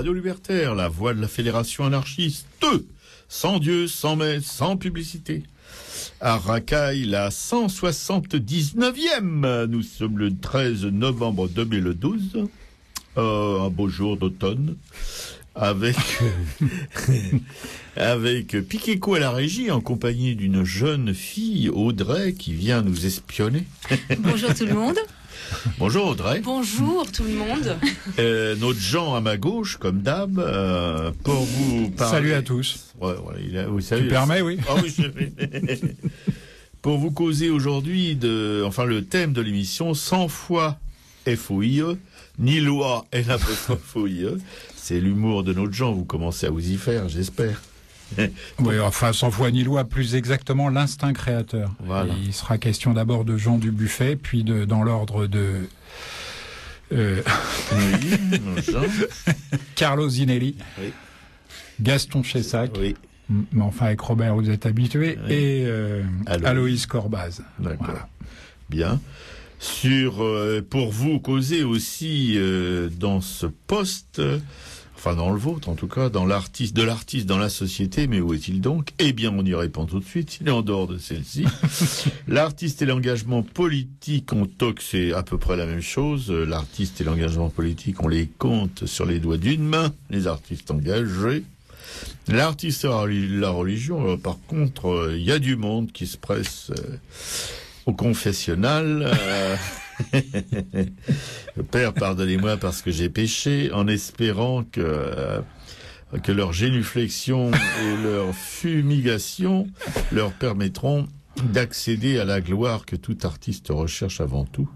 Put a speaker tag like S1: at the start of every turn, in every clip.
S1: Radio Libertaire, la voix de la Fédération anarchiste. Sans Dieu, sans messe, sans publicité. À Racaille, la 179e. Nous sommes le 13 novembre 2012. Un beau jour d'automne. Avec Piqueco à la régie, en compagnie d'une jeune fille, Audrey, qui vient nous espionner.
S2: Bonjour tout le monde.
S1: Bonjour Audrey.
S2: Bonjour tout le monde.
S1: Notre Jean à ma gauche, comme d'hab, pour vous parler.
S3: Salut à tous.
S1: Ouais, salut.
S3: Tu permets, oui.
S1: Ah oui, je fais. Pour vous causer aujourd'hui le thème de l'émission, 100 fois FOIE, ni loi FOIE. C'est l'humour de notre Jean, vous commencez à vous y faire, j'espère.
S3: Oui, enfin, 100 fois ni loi, plus exactement l'instinct créateur.
S1: Voilà.
S3: Il sera question d'abord de Jean Dubuffet, puis dans l'ordre de...
S1: Oui, Jean.
S3: Carlo Zinelli,
S1: Oui.
S3: Gaston Chessac,
S1: Oui.
S3: Mais enfin avec Robert vous êtes habitué,
S1: Oui.
S3: et
S1: Aloïs
S3: Corbaz.
S1: D'accord.
S3: Voilà.
S1: Bien. Pour vous causer aussi dans ce poste, enfin dans le vôtre en tout cas, de l'artiste dans la société, mais où est-il donc? Eh bien, on y répond tout de suite, il est en dehors de celle-ci. L'artiste et l'engagement politique, c'est à peu près la même chose. L'artiste et l'engagement politique, on les compte sur les doigts d'une main, les artistes engagés. L'artiste et la religion, par contre, il y a du monde qui se presse au confessionnal. Père, pardonnez-moi parce que j'ai péché, en espérant que leur génuflexion et leur fumigation leur permettront d'accéder à la gloire que tout artiste recherche avant tout.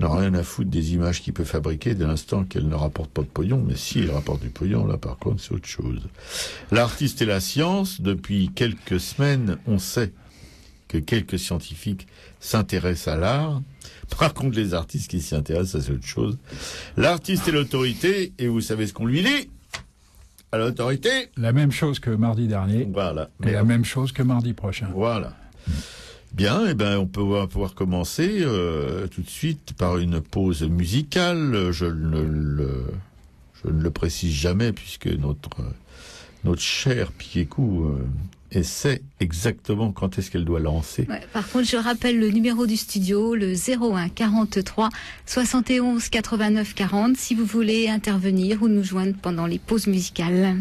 S1: N'a rien à foutre des images qu'il peut fabriquer dès l'instant qu'elles ne rapportent pas de pognon, mais si elles rapportent du pognon, là par contre c'est autre chose. L'artiste et la science, depuis quelques semaines, on sait que quelques scientifiques s'intéressent à l'art. Par contre, les artistes qui s'y intéressent, ça c'est autre chose. L'artiste et l'autorité, et vous savez ce qu'on lui dit à l'autorité?
S3: La même chose que mardi dernier,
S1: Voilà.
S3: et la même chose que mardi prochain.
S1: Voilà. Bien, on va pouvoir commencer tout de suite par une pause musicale. Je ne le précise jamais puisque notre cher Piqueco sait exactement quand est-ce qu'elle doit lancer.
S2: Ouais, par contre, je rappelle le numéro du studio, le 01 43 71 89 40, si vous voulez intervenir ou nous joindre pendant les pauses musicales.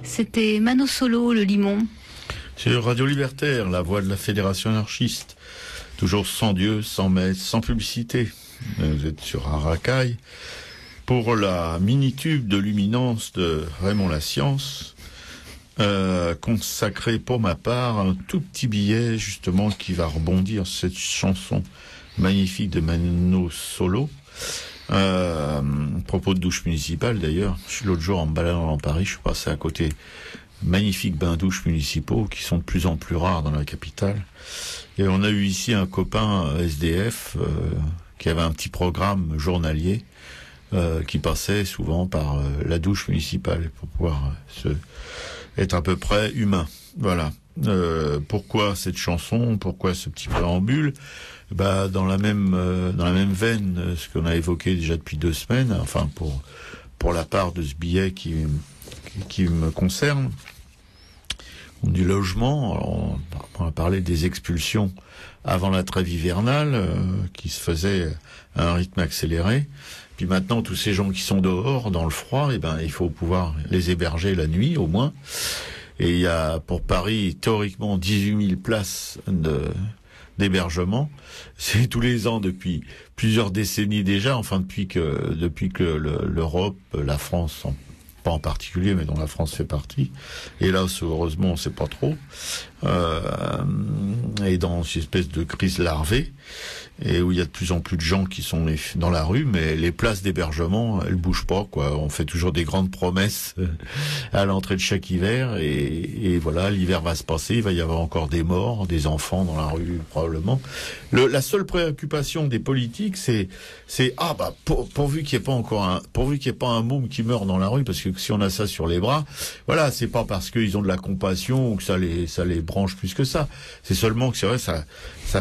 S2: C'était Mano Solo, le Limon.
S1: C'est Radio Libertaire, la voix de la Fédération anarchiste. Toujours sans Dieu, sans messe, sans publicité. Vous êtes sur Aracaille. Pour la mini-tube de Luminance de Raymond Lascience, consacré pour ma part un tout petit billet justement qui va rebondir sur cette chanson magnifique de Mano Solo. Propos de douche municipale d'ailleurs. L'autre jour en me baladant dans Paris, je suis passé à côté magnifiques bains-douches municipaux qui sont de plus en plus rares dans la capitale. Et on a eu ici un copain SDF qui avait un petit programme journalier qui passait souvent par la douche municipale pour pouvoir être à peu près humain. Voilà. Pourquoi cette chanson? Pourquoi ce petit préambule? Dans la même veine, ce qu'on a évoqué déjà depuis 2 semaines. Enfin, pour la part de ce billet qui me concerne, du logement. Alors, on a parlé des expulsions avant la trêve hivernale qui se faisaient à un rythme accéléré. Puis maintenant, tous ces gens qui sont dehors, dans le froid, il faut pouvoir les héberger la nuit, au moins. Et il y a, pour Paris, théoriquement, 18 000 places d'hébergement. C'est tous les ans depuis plusieurs décennies déjà, enfin depuis que l'Europe, la France, pas en particulier, mais dont la France fait partie. Et là, heureusement, on ne sait pas trop. Et dans une espèce de crise larvée, et où il y a de plus en plus de gens qui sont dans la rue, mais les places d'hébergement, elles bougent pas, quoi. On fait toujours des grandes promesses à l'entrée de chaque hiver, et voilà, l'hiver va se passer, il va y avoir encore des morts, des enfants dans la rue, probablement. La seule préoccupation des politiques, c'est pourvu qu'il n'y ait pas un môme qui meurt dans la rue, parce que si on a ça sur les bras, voilà, c'est pas parce qu'ils ont de la compassion ou que ça les branche plus que ça. C'est seulement que c'est vrai, ça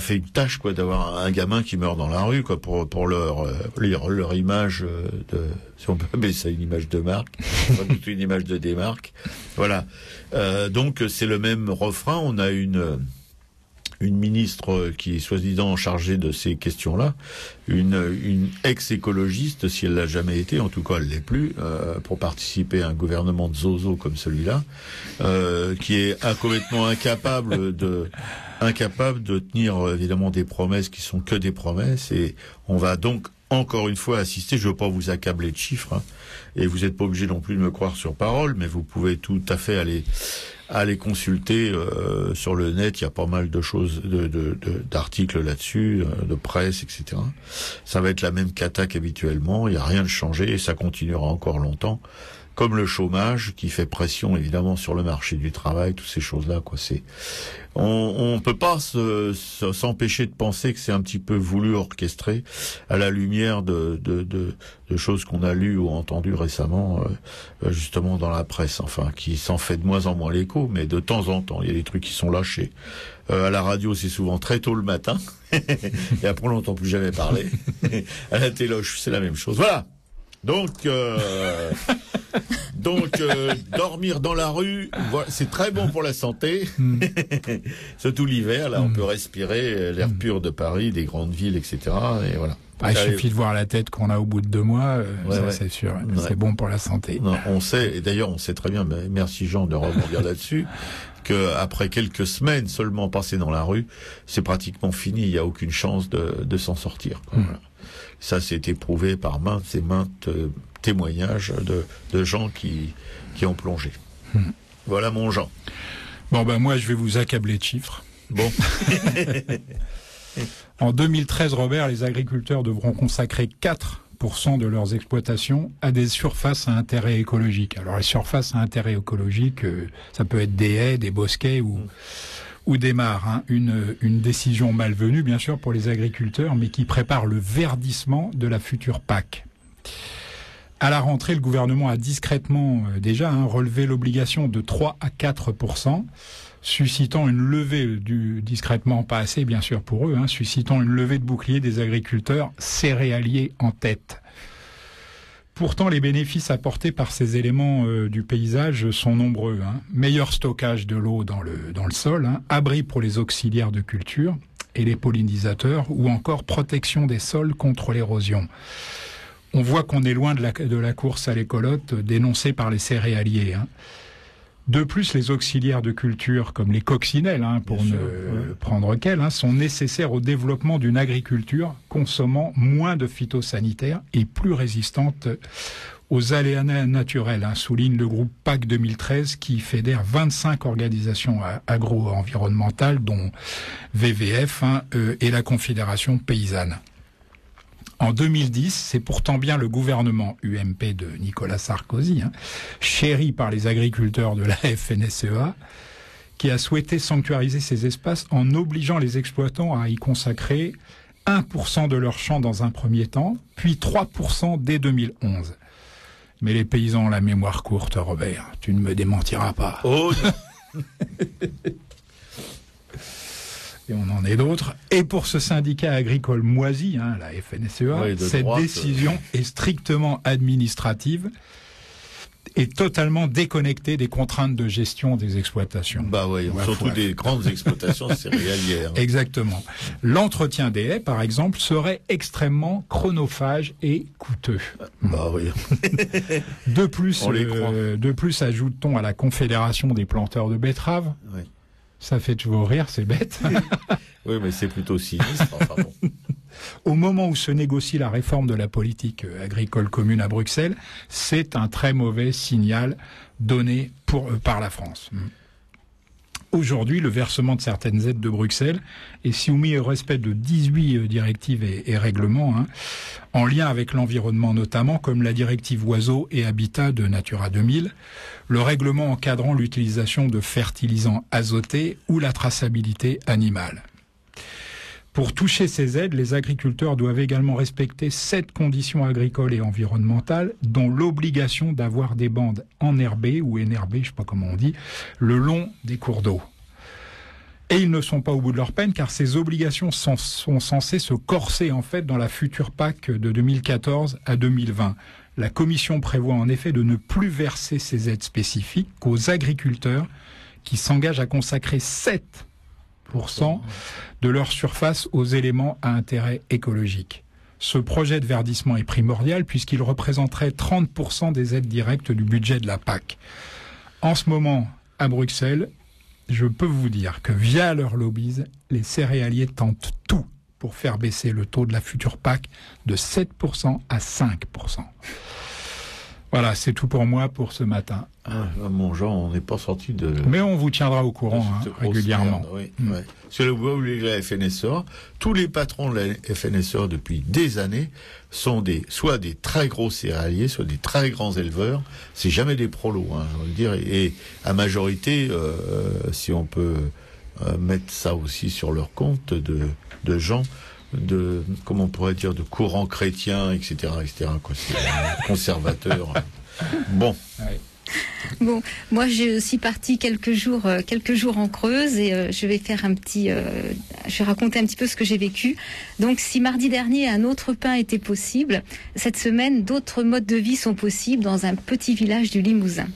S1: fait une tâche, quoi, d'avoir un gamin qui meurt dans la rue, quoi, pour leur image si on peut appeler ça une image de marque, pas du tout une image de démarque. Voilà. Donc c'est le même refrain. On a une ministre qui est soi-disant chargée de ces questions-là, une ex-écologiste, si elle l'a jamais été, en tout cas elle l'est plus, pour participer à un gouvernement de zozo comme celui-là, qui est complètement incapable de tenir évidemment des promesses qui sont que des promesses, et on va donc encore une fois assister, je ne veux pas vous accabler de chiffres, et vous n'êtes pas obligé non plus de me croire sur parole, mais vous pouvez tout à fait aller consulter sur le net, il y a pas mal de choses, d'articles là-dessus, de presse, etc. Ça va être la même cata qu'habituellement, il n'y a rien de changé, et ça continuera encore longtemps. Comme le chômage, qui fait pression évidemment sur le marché du travail, toutes ces choses-là, quoi. On peut pas s'empêcher de penser que c'est un petit peu voulu, orchestré, à la lumière de choses qu'on a lues ou entendues récemment, justement dans la presse, enfin, qui s'en fait de moins en moins l'écho, mais de temps en temps, il y a des trucs qui sont lâchés. À la radio, c'est souvent très tôt le matin, et après on n'entend plus jamais parler. À la téloche, c'est la même chose. Voilà. Donc, dormir dans la rue, voilà, c'est très bon pour la santé. Surtout l'hiver, là, on peut respirer l'air pur de Paris, des grandes villes, etc. Et voilà.
S3: Il suffit de voir la tête qu'on a au bout de 2 mois, c'est sûr. Ouais. C'est bon pour la santé.
S1: Non, on sait, et d'ailleurs, on sait très bien, merci Jean de rebondir là-dessus, que après quelques semaines seulement passées dans la rue, c'est pratiquement fini. Il n'y a aucune chance de s'en sortir. Voilà. Ça, c'est éprouvé par maintes et maintes témoignages de gens qui ont plongé. Voilà mon Jean.
S3: Bon, moi, je vais vous accabler de chiffres.
S1: Bon.
S3: En 2013, Robert, les agriculteurs devront consacrer 4% de leurs exploitations à des surfaces à intérêt écologique. Alors, les surfaces à intérêt écologique, ça peut être des haies, des bosquets ou des mares, une décision malvenue, bien sûr, pour les agriculteurs, mais qui prépare le verdissement de la future PAC. À la rentrée, le gouvernement a discrètement déjà relevé l'obligation de 3 à 4%, suscitant une levée discrètement, pas assez bien sûr pour eux, suscitant une levée de bouclier des agriculteurs céréaliers en tête. Pourtant, les bénéfices apportés par ces éléments du paysage sont nombreux. Meilleur stockage de l'eau dans le sol, abri pour les auxiliaires de culture et les pollinisateurs, ou encore protection des sols contre l'érosion. On voit qu'on est loin de la course à l'écolote dénoncée par les céréaliers. De plus, les auxiliaires de culture, comme les coccinelles, pour ne prendre qu'elles, sont nécessaires au développement d'une agriculture consommant moins de phytosanitaires et plus résistante aux aléas naturels, souligne le groupe PAC 2013 qui fédère 25 organisations agro-environnementales, dont WWF et la Confédération paysanne. En 2010, c'est pourtant bien le gouvernement UMP de Nicolas Sarkozy, chéri par les agriculteurs de la FNSEA, qui a souhaité sanctuariser ces espaces en obligeant les exploitants à y consacrer 1% de leurs champs dans un premier temps, puis 3% dès 2011. Mais les paysans ont la mémoire courte, Robert. Tu ne me démentiras pas.
S1: Oh
S3: Et on en est d'autres. Et pour ce syndicat agricole moisi, la FNSEA, cette décision est strictement administrative et totalement déconnectée des contraintes de gestion des exploitations.
S1: Surtout des grandes exploitations céréalières.
S3: Exactement. L'entretien des haies, par exemple, serait extrêmement chronophage et coûteux. De plus, ajoute-t-on à la Confédération des planteurs de betteraves. Oui. Ça fait toujours rire, c'est bête.
S1: Oui, mais c'est plutôt sinistre. Enfin bon.
S3: Au moment où se négocie la réforme de la politique agricole commune à Bruxelles, c'est un très mauvais signal donné par la France. Aujourd'hui, le versement de certaines aides de Bruxelles est soumis au respect de 18 directives et règlements, en lien avec l'environnement notamment, comme la directive Oiseaux et Habitat de Natura 2000, le règlement encadrant l'utilisation de fertilisants azotés ou la traçabilité animale. Pour toucher ces aides, les agriculteurs doivent également respecter 7 conditions agricoles et environnementales, dont l'obligation d'avoir des bandes enherbées ou énerbées, je ne sais pas comment on dit, le long des cours d'eau. Et ils ne sont pas au bout de leur peine, car ces obligations sont censées se corser en fait dans la future PAC de 2014 à 2020. La Commission prévoit en effet de ne plus verser ces aides spécifiques qu'aux agriculteurs qui s'engagent à consacrer 7% de leur surface aux éléments à intérêt écologique. Ce projet de verdissement est primordial puisqu'il représenterait 30% des aides directes du budget de la PAC. En ce moment, à Bruxelles, je peux vous dire que via leur lobbies, les céréaliers tentent tout pour faire baisser le taux de la future PAC de 7% à 5%. Voilà, c'est tout pour moi pour ce matin.
S1: Mon Jean, on n'est pas sorti de...
S3: Mais on vous tiendra au courant régulièrement.
S1: C'est le bois où la FNSEA, tous les patrons de la FNSEA depuis des années sont soit des très gros céréaliers, soit des très grands éleveurs. C'est jamais des prolos, je veux dire. Et à majorité, si on peut mettre ça aussi sur leur compte, de gens comment on pourrait dire, de courants chrétiens, etc., quoi, c'est conservateurs. Bon.
S3: Ouais.
S2: Bon, moi j'ai aussi parti quelques jours en Creuse et je vais raconter un petit peu ce que j'ai vécu. Donc si mardi dernier un autre pain était possible, cette semaine d'autres modes de vie sont possibles dans un petit village du Limousin.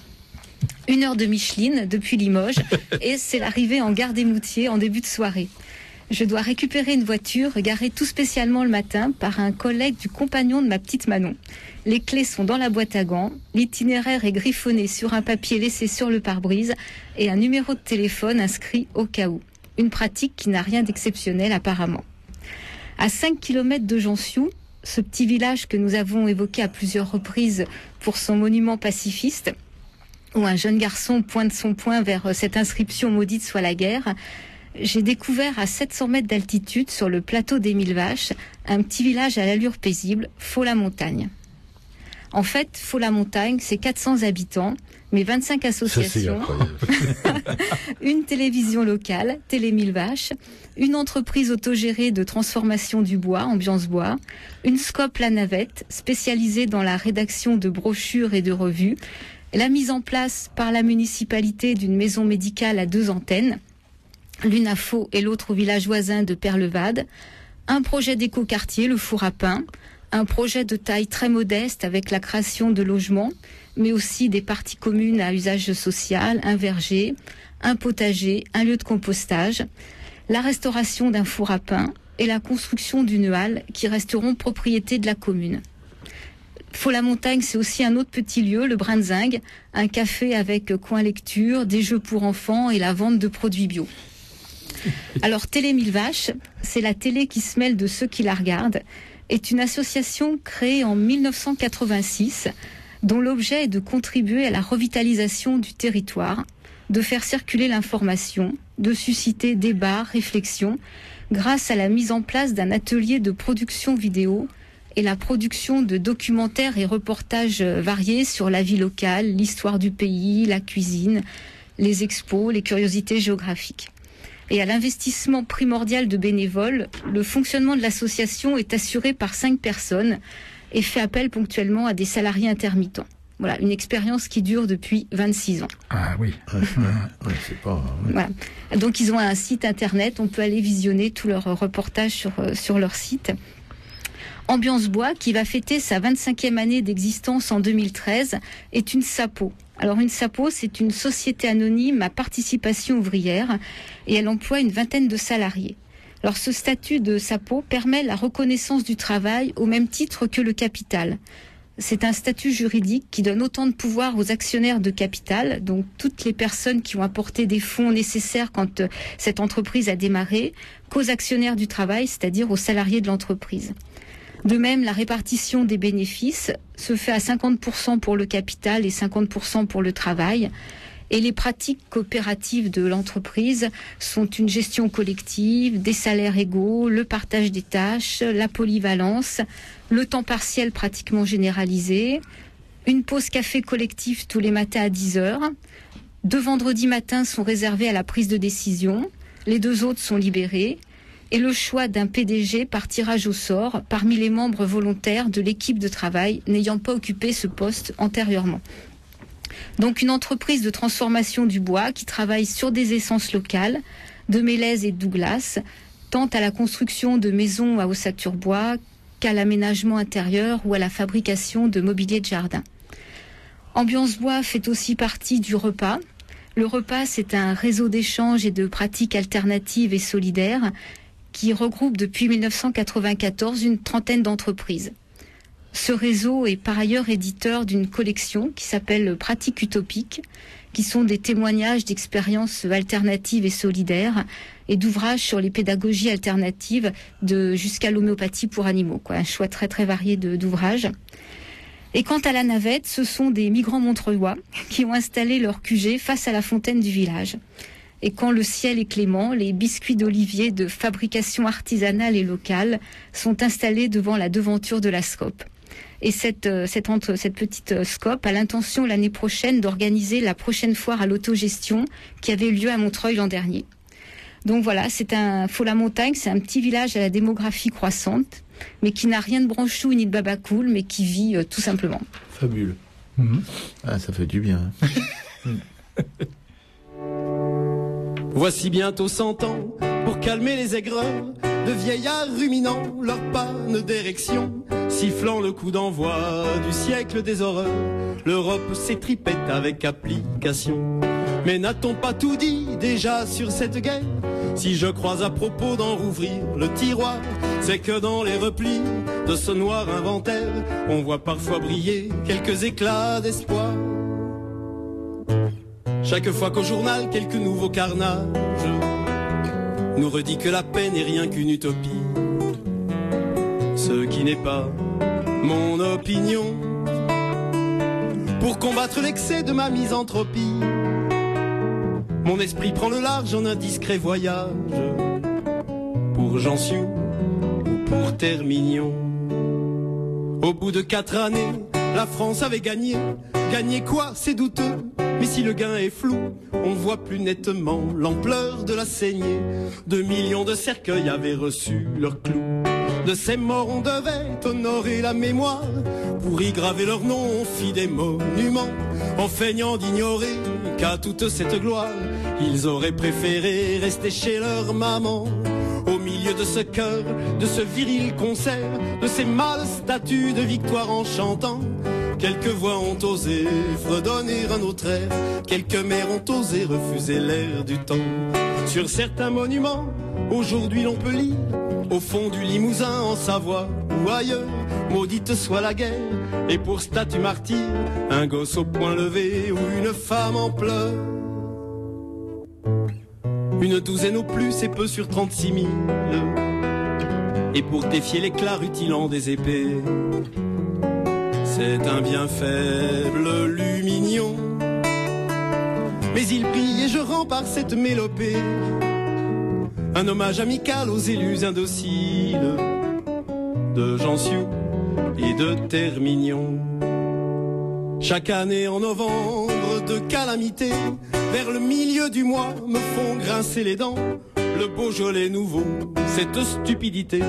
S2: 1 heure de Micheline depuis Limoges et c'est l'arrivée en gare des Moutiers en début de soirée. Je dois récupérer une voiture garée tout spécialement le matin par un collègue du compagnon de ma petite Manon. Les clés sont dans la boîte à gants, l'itinéraire est griffonné sur un papier laissé sur le pare-brise et un numéro de téléphone inscrit au cas où. Une pratique qui n'a rien d'exceptionnel apparemment. À 5 km de Jonsiou, ce petit village que nous avons évoqué à plusieurs reprises pour son monument pacifiste, où un jeune garçon pointe son poing vers cette inscription « Maudite soit la guerre », j'ai découvert à 700 mètres d'altitude, sur le plateau des Mille Vaches, un petit village à l'allure paisible, Faux-la-Montagne. En fait, Faux-la-Montagne, c'est 400 habitants, mais 25 associations, une télévision locale, Télé Mille Vaches, une entreprise autogérée de transformation du bois, Ambiance Bois, une SCOP La Navette, spécialisée dans la rédaction de brochures et de revues, la mise en place par la municipalité d'une maison médicale à 2 antennes, l'une à Faux et l'autre au village voisin de Perlevade, un projet d'éco-quartier, le Four à Pain, un projet de taille très modeste avec la création de logements, mais aussi des parties communes à usage social, un verger, un potager, un lieu de compostage, la restauration d'un four à pain et la construction d'une halle qui resteront propriété de la commune. Faux-la-Montagne, c'est aussi un autre petit lieu, le Brinzing, un café avec coin lecture, des jeux pour enfants et la vente de produits bio. Alors Télé Mille Vaches, c'est la télé qui se mêle de ceux qui la regardent, est une association créée en 1986 dont l'objet est de contribuer à la revitalisation du territoire, de faire circuler l'information, de susciter débats, réflexions, grâce à la mise en place d'un atelier de production vidéo et la production de documentaires et reportages variés sur la vie locale, l'histoire du pays, la cuisine, les expos, les curiosités géographiques. Et à l'investissement primordial de bénévoles, le fonctionnement de l'association est assuré par 5 personnes et fait appel ponctuellement à des salariés intermittents. Voilà, une expérience qui dure depuis 26 ans.
S3: Ah oui.
S1: C'est pas...
S2: Voilà. Donc ils ont un site internet, on peut aller visionner tous leurs reportages sur leur site. Ambiance Bois, qui va fêter sa 25e année d'existence en 2013, est une SAPO. Alors une SAPO, c'est une société anonyme à participation ouvrière et elle emploie une vingtaine de salariés. Alors ce statut de SAPO permet la reconnaissance du travail au même titre que le capital. C'est un statut juridique qui donne autant de pouvoir aux actionnaires de capital, donc toutes les personnes qui ont apporté des fonds nécessaires quand cette entreprise a démarré, qu'aux actionnaires du travail, c'est-à-dire aux salariés de l'entreprise. De même, la répartition des bénéfices se fait à 50% pour le capital et 50% pour le travail. Et les pratiques coopératives de l'entreprise sont une gestion collective, des salaires égaux, le partage des tâches, la polyvalence, le temps partiel pratiquement généralisé, une pause café collective tous les matins à 10h. 2 vendredis matins sont réservés à la prise de décision, les 2 autres sont libérés. Et le choix d'un PDG par tirage au sort parmi les membres volontaires de l'équipe de travail n'ayant pas occupé ce poste antérieurement. Donc une entreprise de transformation du bois qui travaille sur des essences locales, de mélèze et de Douglas, tant à la construction de maisons à ossature bois qu'à l'aménagement intérieur ou à la fabrication de mobilier de jardin. Ambiance Bois fait aussi partie du repas. Le repas, c'est un réseau d'échanges et de pratiques alternatives et solidaires qui regroupe depuis 1994 une trentaine d'entreprises. Ce réseau est par ailleurs éditeur d'une collection qui s'appelle Pratiques utopiques, qui sont des témoignages d'expériences alternatives et solidaires et d'ouvrages sur les pédagogies alternatives jusqu'à l'homéopathie pour animaux. Un choix très très varié d'ouvrages. Et quant à la navette, ce sont des migrants montreuillois qui ont installé leur QG face à la fontaine du village. Et quand le ciel est clément, les biscuits d'olivier de fabrication artisanale et locale sont installés devant la devanture de la SCOP. Et cette petite SCOP a l'intention l'année prochaine d'organiser la prochaine foire à l'autogestion qui avait lieu à Montreuil l'an dernier. Donc voilà, c'est un Faux-la-Montagne, c'est un petit village à la démographie croissante, mais qui n'a rien de branchou ni de babacool, mais qui vit tout simplement.
S1: Fabuleux. Ah, ça fait du bien.
S4: Voici bientôt 100 ans pour calmer les aigreurs de vieillards ruminant leur panne d'érection, sifflant le coup d'envoi du siècle des horreurs. L'Europe s'étripette avec application. Mais n'a-t-on pas tout dit déjà sur cette guerre? Si je crois à propos d'en rouvrir le tiroir, c'est que dans les replis de ce noir inventaire, on voit parfois briller quelques éclats d'espoir. Chaque fois qu'au journal, quelques nouveaux carnages nous redit que la paix n'est rien qu'une utopie. Ce qui n'est pas mon opinion. Pour combattre l'excès de ma misanthropie, mon esprit prend le large en un discret voyage. Pour Jansiou ou pour Termignon. Au bout de 4 années, la France avait gagné. Gagné quoi? C'est douteux. Mais si le gain est flou, on voit plus nettement l'ampleur de la saignée. 2 millions de cercueils avaient reçu leur clou. De ces morts on devait honorer la mémoire. Pour y graver leur nom on fit des monuments, en feignant d'ignorer qu'à toute cette gloire ils auraient préféré rester chez leur maman. Au milieu de ce chœur, de ce viril concert, de ces mâles statues de victoire en chantant, quelques voix ont osé fredonner un autre air, quelques mères ont osé refuser l'air du temps. Sur certains monuments, aujourd'hui l'on peut lire, au fond du Limousin, en Savoie ou ailleurs, maudite soit la guerre, et pour statue martyr, un gosse au poing levé ou une femme en pleurs. Une douzaine au plus et peu sur 36 000, et pour défier l'éclat rutilant des épées, c'est un bien faible lumignon. Mais il brille et je rends par cette mélopée un hommage amical aux élus indociles de Jansiou et de Termignon. Chaque année en novembre de calamité, vers le milieu du mois me font grincer les dents le Beaujolais nouveau, cette stupidité,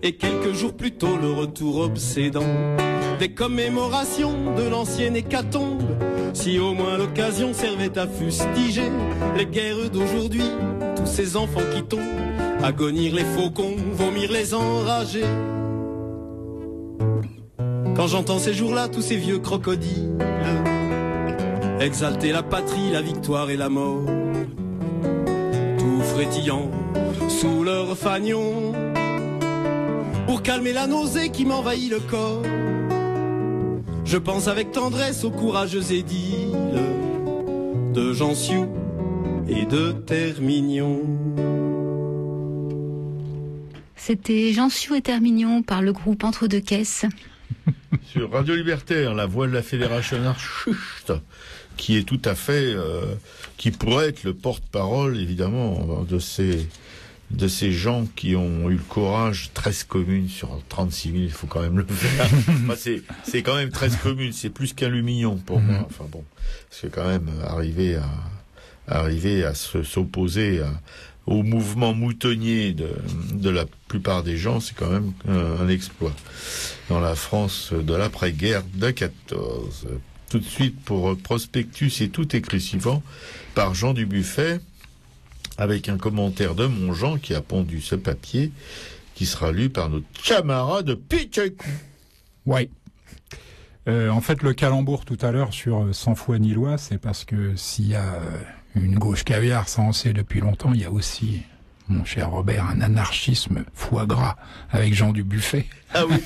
S4: et quelques jours plus tôt le retour obsédant des commémorations de l'ancienne hécatombe. Si au moins l'occasion servait à fustiger les guerres d'aujourd'hui, tous ces enfants qui tombent, agonir les faucons, vomir les enragés. Quand j'entends ces jours-là tous ces vieux crocodiles exalter la patrie, la victoire et la mort, tout frétillant sous leur fanion, pour calmer la nausée qui m'envahit le corps, je pense avec tendresse aux courageux édiles de Jansiou et de Termignon.
S2: C'était Jansiou et Termignon par le groupe Entre deux caisses.
S1: Sur Radio Libertaire, la voix de la Fédération anarchiste, qui est tout à fait, qui pourrait être le porte-parole, évidemment, de ces gens qui ont eu le courage, 13 communes sur 36 000, il faut quand même le faire. Enfin, c'est quand même 13 communes, c'est plus qu'un lumignon pour moi. Enfin bon, c'est quand même arriver à s'opposer au mouvement moutonnier de la plupart des gens, c'est quand même un exploit. Dans la France de l'après-guerre de 14. Tout de suite pour Prospectus et tout écrit suivant par Jean Dubuffet, avec un commentaire de mon Jean qui a pondu ce papier, qui sera lu par notre camarade Pichecou.
S3: Ouais. En fait, le calembour tout à l'heure sur Sans foi ni loi, c'est parce que s'il y a une gauche caviar, ça on sait depuis longtemps, il y a aussi, mon cher Robert, un anarchisme foie gras avec Jean Dubuffet.
S1: Ah oui.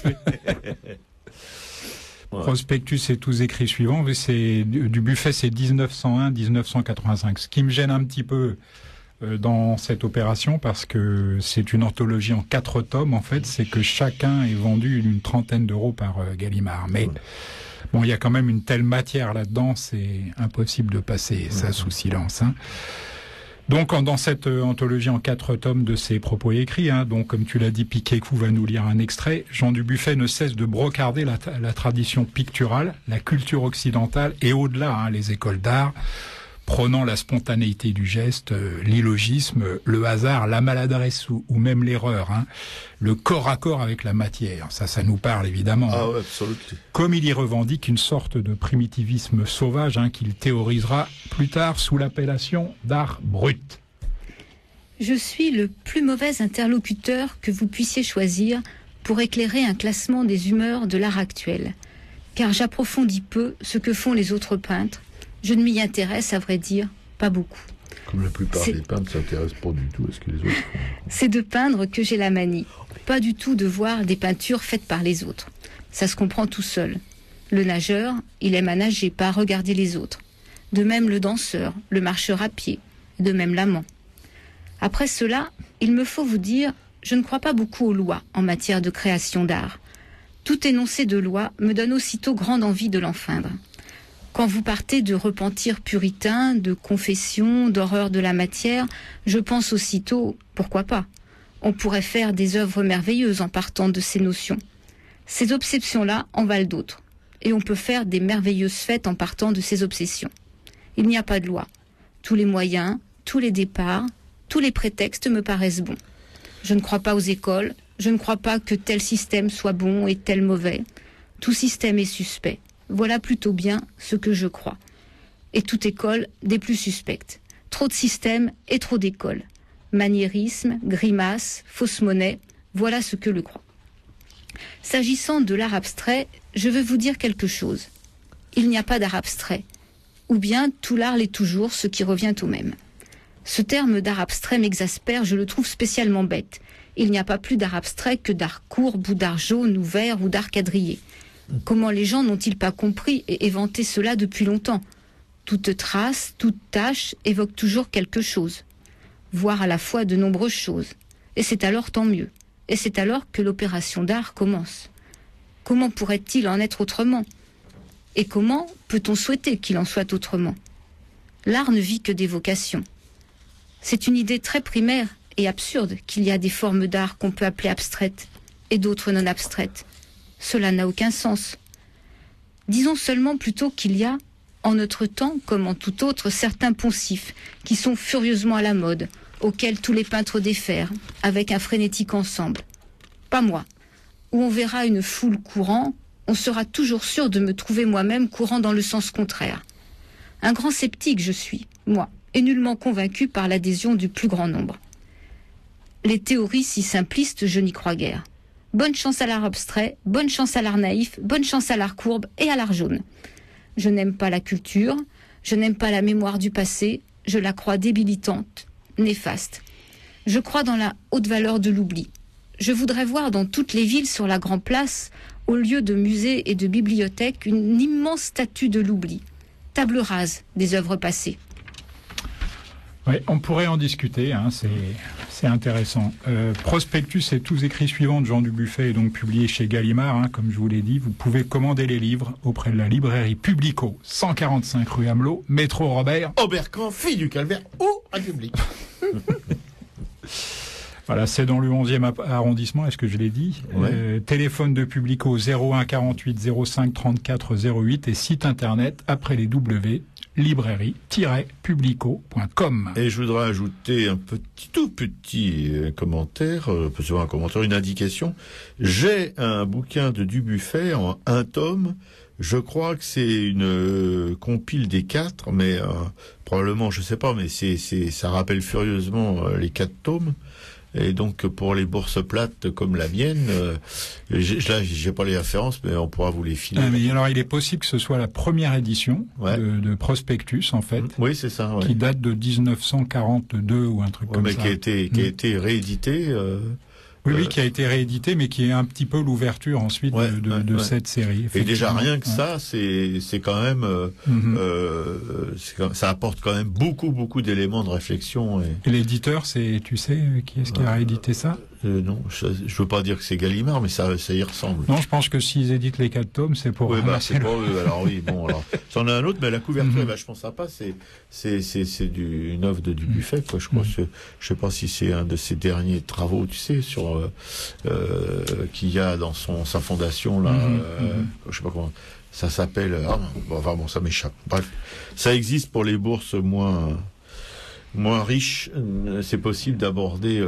S3: Ouais. Prospectus et tous écrits suivants, c'est Dubuffet, c'est 1901-1985. Ce qui me gêne un petit peu dans cette opération, parce que c'est une anthologie en 4 tomes, en fait, c'est que chacun est vendu une trentaine d'euros par Gallimard. Mais bon, il y a quand même une telle matière là-dedans, c'est impossible de passer ça sous silence. Hein. Donc, dans cette anthologie en 4 tomes de ses propos écrits, donc comme tu l'as dit, Piquecou va nous lire un extrait. Jean Dubuffet ne cesse de brocarder la tradition picturale, la culture occidentale et au-delà, les écoles d'art, prônant la spontanéité du geste, l'illogisme, le hasard, la maladresse ou même l'erreur, le corps à corps avec la matière. Ça nous parle évidemment.
S1: Ah ouais, absolument.
S3: Comme il y revendique une sorte de primitivisme sauvage qu'il théorisera plus tard sous l'appellation d'art brut.
S2: Je suis le plus mauvais interlocuteur que vous puissiez choisir pour éclairer un classement des humeurs de l'art actuel, car j'approfondis peu ce que font les autres peintres. Je ne m'y intéresse, à vrai dire, pas beaucoup.
S1: Comme la plupart des peintres ne s'intéressent pas du tout à ce que les autres font.
S2: C'est de peindre que j'ai la manie. Pas du tout de voir des peintures faites par les autres. Ça se comprend tout seul. Le nageur, il aime à nager, pas à regarder les autres. De même le danseur, le marcheur à pied. De même l'amant. Après cela, il me faut vous dire, je ne crois pas beaucoup aux lois en matière de création d'art. Tout énoncé de loi me donne aussitôt grande envie de l'enfreindre. Quand vous partez de repentir puritain, de confession, d'horreur de la matière, je pense aussitôt, pourquoi pas? On pourrait faire des œuvres merveilleuses en partant de ces notions. Ces obsessions-là en valent d'autres. Et on peut faire des merveilleuses fêtes en partant de ces obsessions. Il n'y a pas de loi. Tous les moyens, tous les départs, tous les prétextes me paraissent bons. Je ne crois pas aux écoles, je ne crois pas que tel système soit bon et tel mauvais. Tout système est suspect. Voilà plutôt bien ce que je crois. Et toute école des plus suspectes. Trop de systèmes et trop d'écoles. Maniérisme, grimace, fausse monnaie, voilà ce que je crois. S'agissant de l'art abstrait, je veux vous dire quelque chose. Il n'y a pas d'art abstrait. Ou bien tout l'art l'est toujours, ce qui revient au même. Ce terme d'art abstrait m'exaspère, je le trouve spécialement bête. Il n'y a pas plus d'art abstrait que d'art courbe ou d'art jaune ou vert ou d'art quadrillé. Comment les gens n'ont-ils pas compris et éventé cela depuis longtemps? Toute trace, toute tâche évoque toujours quelque chose, voire à la fois de nombreuses choses. Et c'est alors tant mieux. Et c'est alors que l'opération d'art commence. Comment pourrait-il en être autrement? Et comment peut-on souhaiter qu'il en soit autrement? L'art ne vit que d'évocation. C'est une idée très primaire et absurde qu'il y a des formes d'art qu'on peut appeler abstraites et d'autres non abstraites. Cela n'a aucun sens. Disons seulement plutôt qu'il y a, en notre temps comme en tout autre, certains poncifs qui sont furieusement à la mode, auxquels tous les peintres défèrent, avec un frénétique ensemble. Pas moi. Où on verra une foule courant, on sera toujours sûr de me trouver moi-même courant dans le sens contraire. Un grand sceptique je suis, moi, et nullement convaincu par l'adhésion du plus grand nombre. Les théories si simplistes, je n'y crois guère. Bonne chance à l'art abstrait, bonne chance à l'art naïf, bonne chance à l'art courbe et à l'art jaune. Je n'aime pas la culture, je n'aime pas la mémoire du passé, je la crois débilitante, néfaste. Je crois dans la haute valeur de l'oubli. Je voudrais voir dans toutes les villes sur la grande place, au lieu de musées et de bibliothèques, une immense statue de l'oubli, table rase des œuvres passées.
S3: Oui, on pourrait en discuter, hein, c'est intéressant. Prospectus et tous écrits suivants de Jean Dubuffet est donc publié chez Gallimard, hein, comme je vous l'ai dit. Vous pouvez commander les livres auprès de la librairie Publico, 145 rue Amelot, métro Robert.
S1: Oberkampf, fille du Calvaire ou République.
S3: Voilà, c'est dans le 11e arrondissement, est-ce que je l'ai dit?
S1: Ouais.
S3: Téléphone de Publico 01 48 05 34 08 et site internet après les W, librairie-publico.com.
S1: Et je voudrais ajouter un tout petit commentaire, un commentaire, une indication. J'ai un bouquin de Dubuffet en un tome. Je crois que c'est une compile des 4, mais probablement, je sais pas, mais ça rappelle furieusement les 4 tomes. Et donc pour les bourses plates comme la mienne, j'ai pas les références, mais on pourra vous les filer.
S3: Mais alors il est possible que ce soit la première édition de Prospectus en fait.
S1: Oui, c'est ça. Ouais.
S3: Qui date de 1942 ou un truc comme
S1: mais
S3: ça.
S1: Qui a été réédité.
S3: Oui, qui a été réédité, mais qui est un petit peu l'ouverture ensuite de cette série.
S1: Et déjà rien que ça, c'est quand même, ça apporte quand même beaucoup d'éléments de réflexion. Et
S3: l'éditeur, tu sais, qui est-ce qui a réédité ça?
S1: Non, je veux pas dire que c'est Gallimard, mais ça y ressemble.
S3: Non, je pense que s'ils éditent les 4 tomes, c'est pour.
S1: Oui, c'est pour eux. Alors oui, bon, alors c'en a un autre, mais la couverture est vachement sympa. C'est une œuvre de Dubuffet, quoi. Je crois que je sais pas si c'est un de ses derniers travaux, tu sais, sur qu'il y a dans sa fondation là. Je sais pas comment ça s'appelle. Bon, ça m'échappe. Bref, ça existe pour les bourses moins riches, c'est possible d'aborder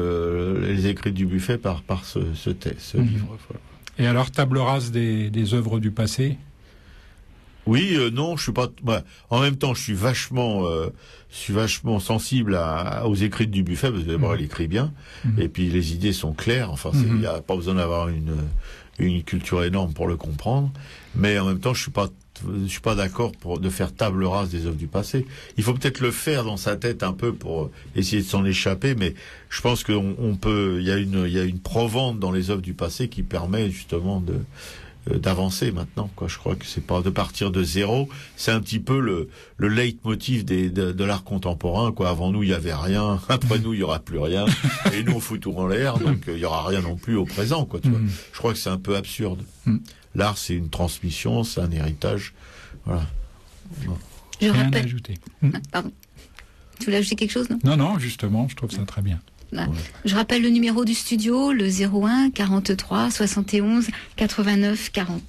S1: les écrits du Dubuffet par ce livre. Voilà.
S3: Et alors, table rase des œuvres du passé?
S1: Oui, non, je suis pas. En même temps, je suis vachement sensible aux écrits de Dubuffet parce que d'abord, il écrit bien, et puis les idées sont claires. Enfin, il n'y a pas besoin d'avoir une culture énorme pour le comprendre. Mais en même temps, je suis pas d'accord de faire table rase des œuvres du passé. Il faut peut-être le faire dans sa tête un peu pour essayer de s'en échapper, mais je pense qu'on peut. Il y a une provende dans les œuvres du passé qui permet justement d'avancer maintenant, quoi. Je crois que c'est pas de partir de zéro. C'est un petit peu le leitmotiv de l'art contemporain, quoi. Avant nous, il y avait rien. Après nous, il y aura plus rien. Et nous, on fout tout en l'air. Donc, il y aura rien non plus au présent, quoi. Tu vois. Je crois que c'est un peu absurde. L'art, c'est une transmission, c'est un héritage. Voilà.
S2: Je rappelle.
S3: Ajouter.
S2: Pardon. Tu voulais ajouter quelque chose, non?
S3: Non, justement, je trouve ça très bien.
S2: Ouais. Je rappelle le numéro du studio, le 01 43 71 89 40.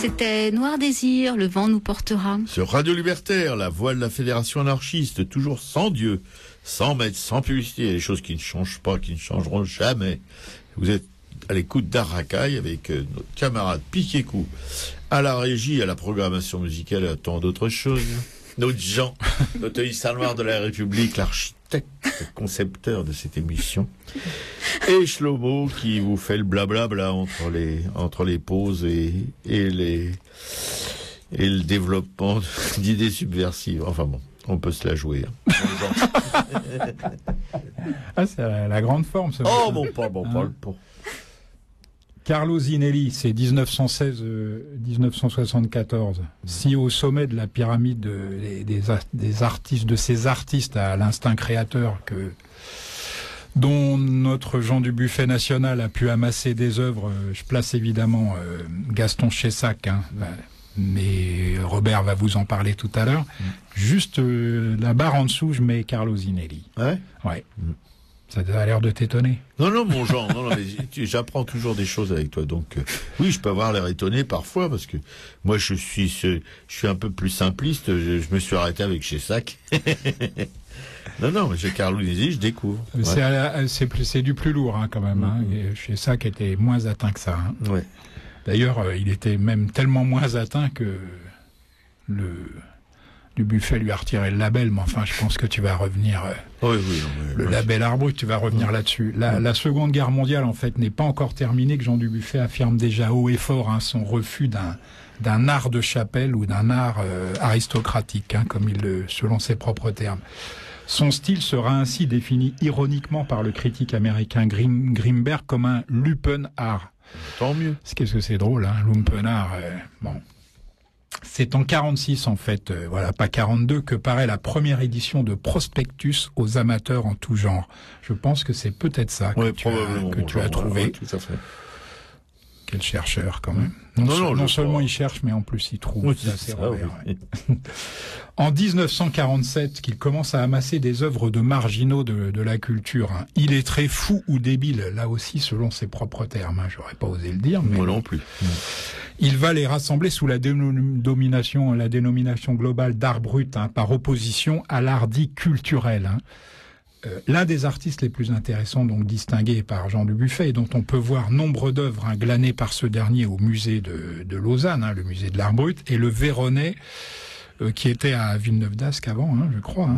S2: C'était Noir Désir, le vent nous portera.
S1: Sur Radio Libertaire, la voix de la Fédération anarchiste, toujours sans Dieu, sans maître, sans publicité, il y a des choses qui ne changent pas, qui ne changeront jamais. Vous êtes à l'écoute d'Arracaille avec notre camarade Piquet-Cou à la régie, à la programmation musicale et à tant d'autres choses. Notre Jean, notre Issa Noir de la République, l'architecte, le concepteur de cette émission. Et Shlomo qui vous fait le blablabla entre les pauses et le développement d'idées subversives. Enfin bon, on peut se la jouer.
S3: Ah, c'est la grande forme, ça.
S1: Oh bon, pas le pot.
S3: Carlo Zinelli, c'est 1974. Si au sommet de la pyramide des artistes, de ces artistes à l'instinct créateur dont notre Jean Dubuffet national a pu amasser des œuvres, je place évidemment Gaston Chessac, mais Robert va vous en parler tout à l'heure. Juste la barre en dessous, je mets Carlo Zinelli. Ouais. Ça a l'air de t'étonner.
S1: Non, mon Jean, mais j'apprends toujours des choses avec toi. Donc, oui, je peux avoir l'air étonné parfois, parce que moi, je suis un peu plus simpliste. Je me suis arrêté avec Chessac. Non, mais chez Carlo Zinelli, je découvre.
S3: Ouais. C'est du plus lourd, quand même. Chessac était moins atteint que ça.
S1: Ouais.
S3: D'ailleurs, il était même tellement moins atteint que Dubuffet lui a retiré le label, mais enfin, je pense que tu vas revenir. Label Art Brut, tu vas revenir là-dessus. La Seconde Guerre mondiale, en fait, n'est pas encore terminée, que Jean Dubuffet affirme déjà haut et fort son refus d'un art de chapelle ou d'un art aristocratique, selon ses propres termes. Son style sera ainsi défini ironiquement par le critique américain Grimberg comme un lumpen art.
S1: Tant mieux.
S3: Qu'est-ce que c'est drôle, lumpen art. Bon. C'est en 46, en fait, pas 42, que paraît la première édition de Prospectus aux amateurs en tout genre. Je pense que c'est peut-être ça que tu as trouvé.
S1: Ouais, tout à fait.
S3: Quel chercheur, quand même. Non seulement il cherche, mais en plus il trouve.
S1: Oui,
S3: c'est Robert, ouais. En 1947, qu'il commence à amasser des œuvres de marginaux de la culture. Il est très fou ou débile, là aussi, selon ses propres termes. J'aurais pas osé le dire, mais...
S1: Moi non plus.
S3: Il va les rassembler sous la dénomination globale d'art brut, par opposition à l'art dit culturel. L'un des artistes les plus intéressants, donc distingués par Jean Dubuffet, et dont on peut voir nombre d'œuvres glanées par ce dernier au musée de Lausanne, le musée de l'art brut, et le Véronais, qui était à Villeneuve-d'Ascq avant, je crois.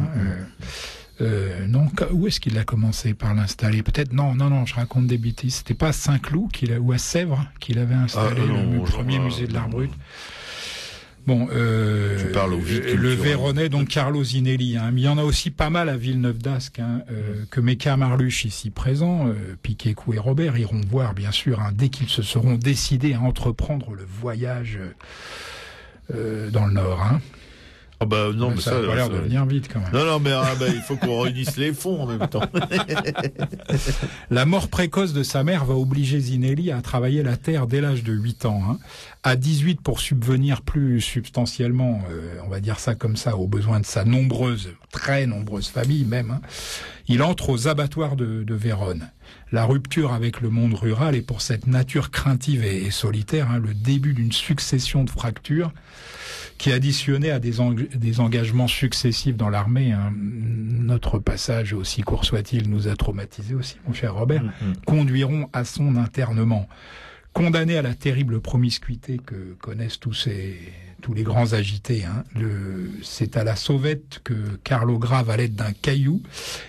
S3: Non, où est-ce qu'il a commencé par l'installer? Peut-être, non, je raconte des bêtises. C'était pas à Saint-Cloud ou à Sèvres qu'il avait installé le premier musée de l'art brut. Bon,
S1: tu parles au vide
S3: le Véronais, donc Carlo Zinelli. Mais il y en a aussi pas mal à Villeneuve-d'Ascq, que mes camarluches ici présents, Piquet-Cou et Robert, iront voir, bien sûr, dès qu'ils se seront décidés à entreprendre le voyage dans le Nord.
S1: Non, mais
S3: ça a pas l'air de venir vite quand même.
S1: Non, mais il faut qu'on réunisse les fonds en même temps.
S3: La mort précoce de sa mère va obliger Zinelli à travailler la terre dès l'âge de 8 ans. À 18, pour subvenir plus substantiellement, on va dire ça comme ça, aux besoins de sa très nombreuse famille même, il entre aux abattoirs de Vérone. La rupture avec le monde rural est pour cette nature craintive et solitaire le début d'une succession de fractures qui, additionné à des engagements successifs dans l'armée, notre passage, aussi court soit-il, nous a traumatisés aussi, mon cher Robert, conduiront à son internement. Condamné à la terrible promiscuité que connaissent tous les grands agités, c'est à la sauvette que Carlo grave à l'aide d'un caillou,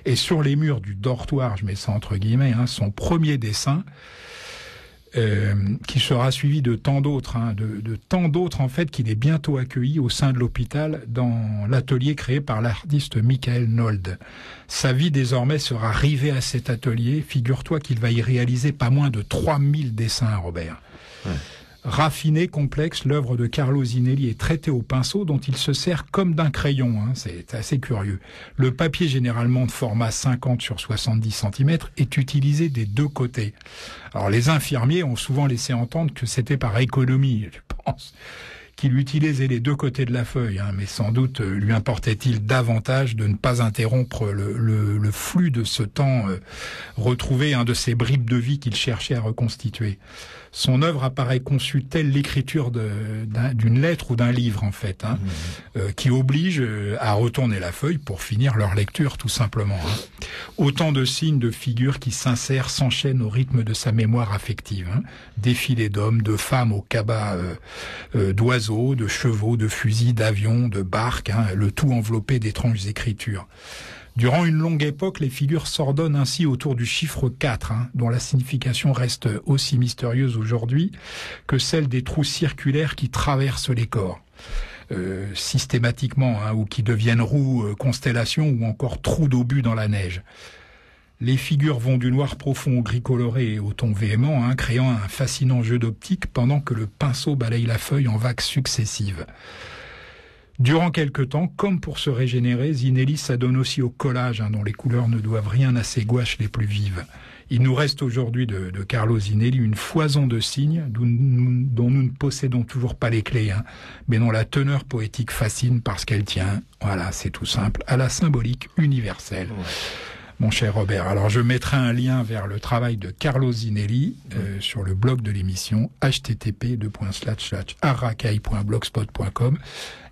S3: et sur les murs du dortoir, je mets ça entre guillemets, son premier dessin, qui sera suivi de tant d'autres, de tant d'autres en fait, qu'il est bientôt accueilli au sein de l'hôpital dans l'atelier créé par l'artiste Michael Nold. Sa vie désormais sera rivée à cet atelier. Figure-toi qu'il va y réaliser pas moins de 3000 dessins, Robert. Ouais. Raffiné, complexe, l'œuvre de Carlo Zinelli est traitée au pinceau dont il se sert comme d'un crayon. C'est assez curieux. Le papier, généralement de format 50 sur 70 cm, est utilisé des deux côtés. Alors les infirmiers ont souvent laissé entendre que c'était par économie, je pense. qu'il utilisait les deux côtés de la feuille, hein, mais sans doute lui importait-il davantage de ne pas interrompre le flux de ce temps retrouvé, de ces bribes de vie qu'il cherchait à reconstituer. Son œuvre apparaît conçue telle l'écriture d'une lettre ou d'un livre, en fait, qui oblige à retourner la feuille pour finir leur lecture, tout simplement. Autant de signes, de figures qui s'insèrent, s'enchaînent au rythme de sa mémoire affective. Défilés d'hommes, de femmes au cabas d'oiseaux, de chevaux, de fusils, d'avions, de barques, le tout enveloppé d'étranges écritures. Durant une longue époque, les figures s'ordonnent ainsi autour du chiffre 4, dont la signification reste aussi mystérieuse aujourd'hui que celle des trous circulaires qui traversent les corps. Systématiquement, ou qui deviennent roues, constellations ou encore trous d'obus dans la neige. Les figures vont du noir profond au gris coloré et au ton véhément, créant un fascinant jeu d'optique pendant que le pinceau balaye la feuille en vagues successives. Durant quelque temps, comme pour se régénérer, Zinelli s'adonne aussi au collage, dont les couleurs ne doivent rien à ses gouaches les plus vives. Il nous reste aujourd'hui de Carlo Zinelli une foison de signes dont nous ne possédons toujours pas les clés, mais dont la teneur poétique fascine parce qu'elle tient, voilà, c'est tout simple, à la symbolique universelle. Mon cher Robert, alors je mettrai un lien vers le travail de Carlo Zinelli sur le blog de l'émission http://arracaille.blogspot.com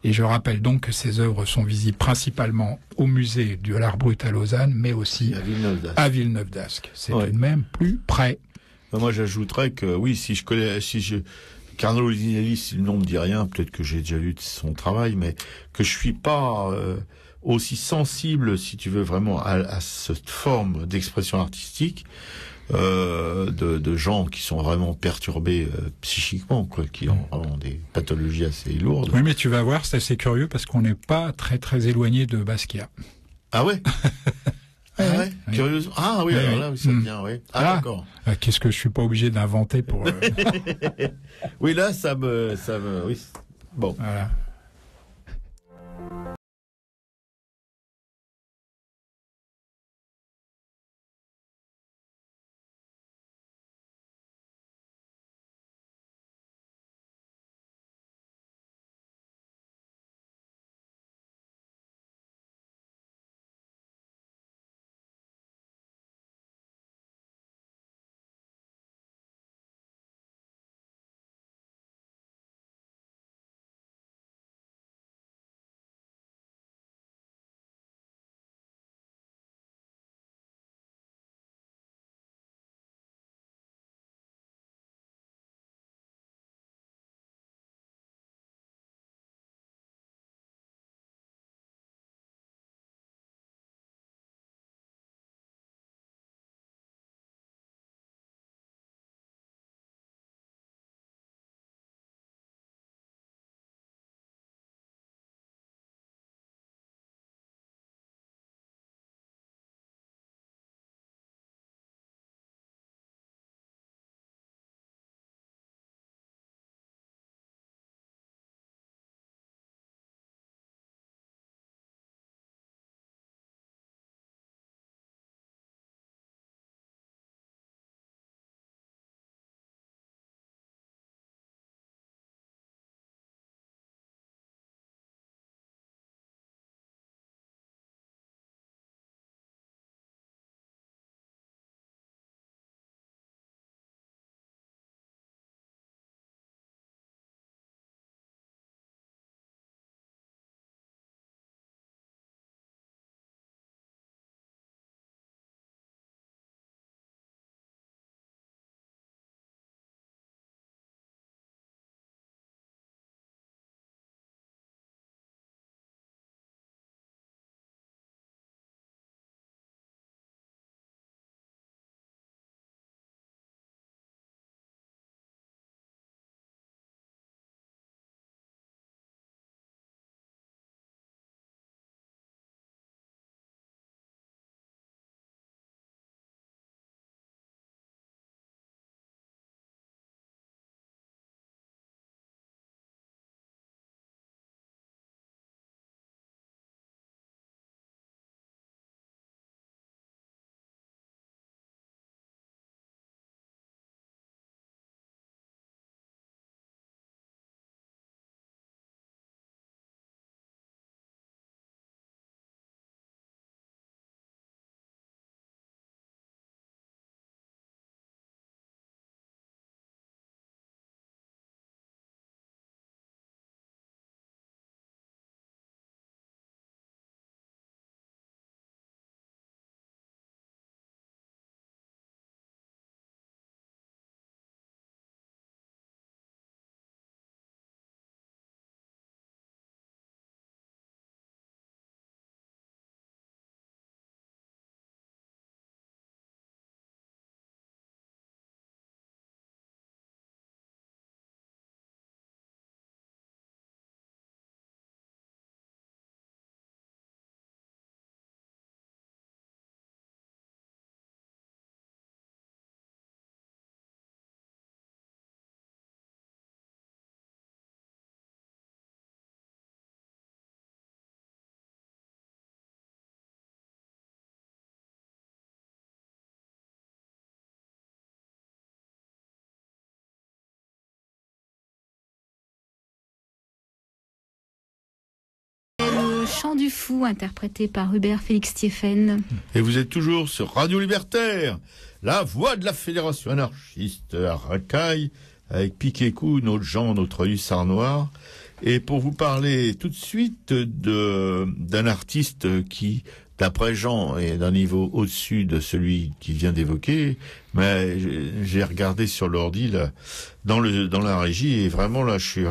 S3: et je rappelle donc que ces œuvres sont visibles principalement au musée de l'Art brut à Lausanne, mais aussi à Villeneuve-d'Ascq. C'est tout de même plus près.
S1: Moi, j'ajouterais que oui, Carlo Zinelli, si le nom me dit rien, peut-être que j'ai déjà lu son travail, mais que je suis pas aussi sensible, si tu veux, vraiment à cette forme d'expression artistique de gens qui sont vraiment perturbés psychiquement, qui ont vraiment des pathologies assez lourdes.
S3: Oui, mais tu vas voir, c'est assez curieux parce qu'on n'est pas très très éloigné de Basquiat.
S1: Ah ouais. Ah ouais, curieusement. Ah oui, alors là, oui, ça vient, oui. Ah d'accord.
S3: Qu'est-ce que je suis pas obligé d'inventer pour...
S1: Oui, là, oui. Bon.
S3: Voilà.
S2: Chant du Fou, interprété par Hubert Félix Stieffen.
S1: Et vous êtes toujours sur Radio Libertaire, la voix de la Fédération anarchiste à Racaille, avec Piquet-Cou, notre Jean, notre hussard noir. Et pour vous parler tout de suite d'un artiste qui, d'après Jean, est d'un niveau au-dessus de celui qu'il vient d'évoquer, mais j'ai regardé sur l'ordi là, dans la régie, et vraiment là, je suis...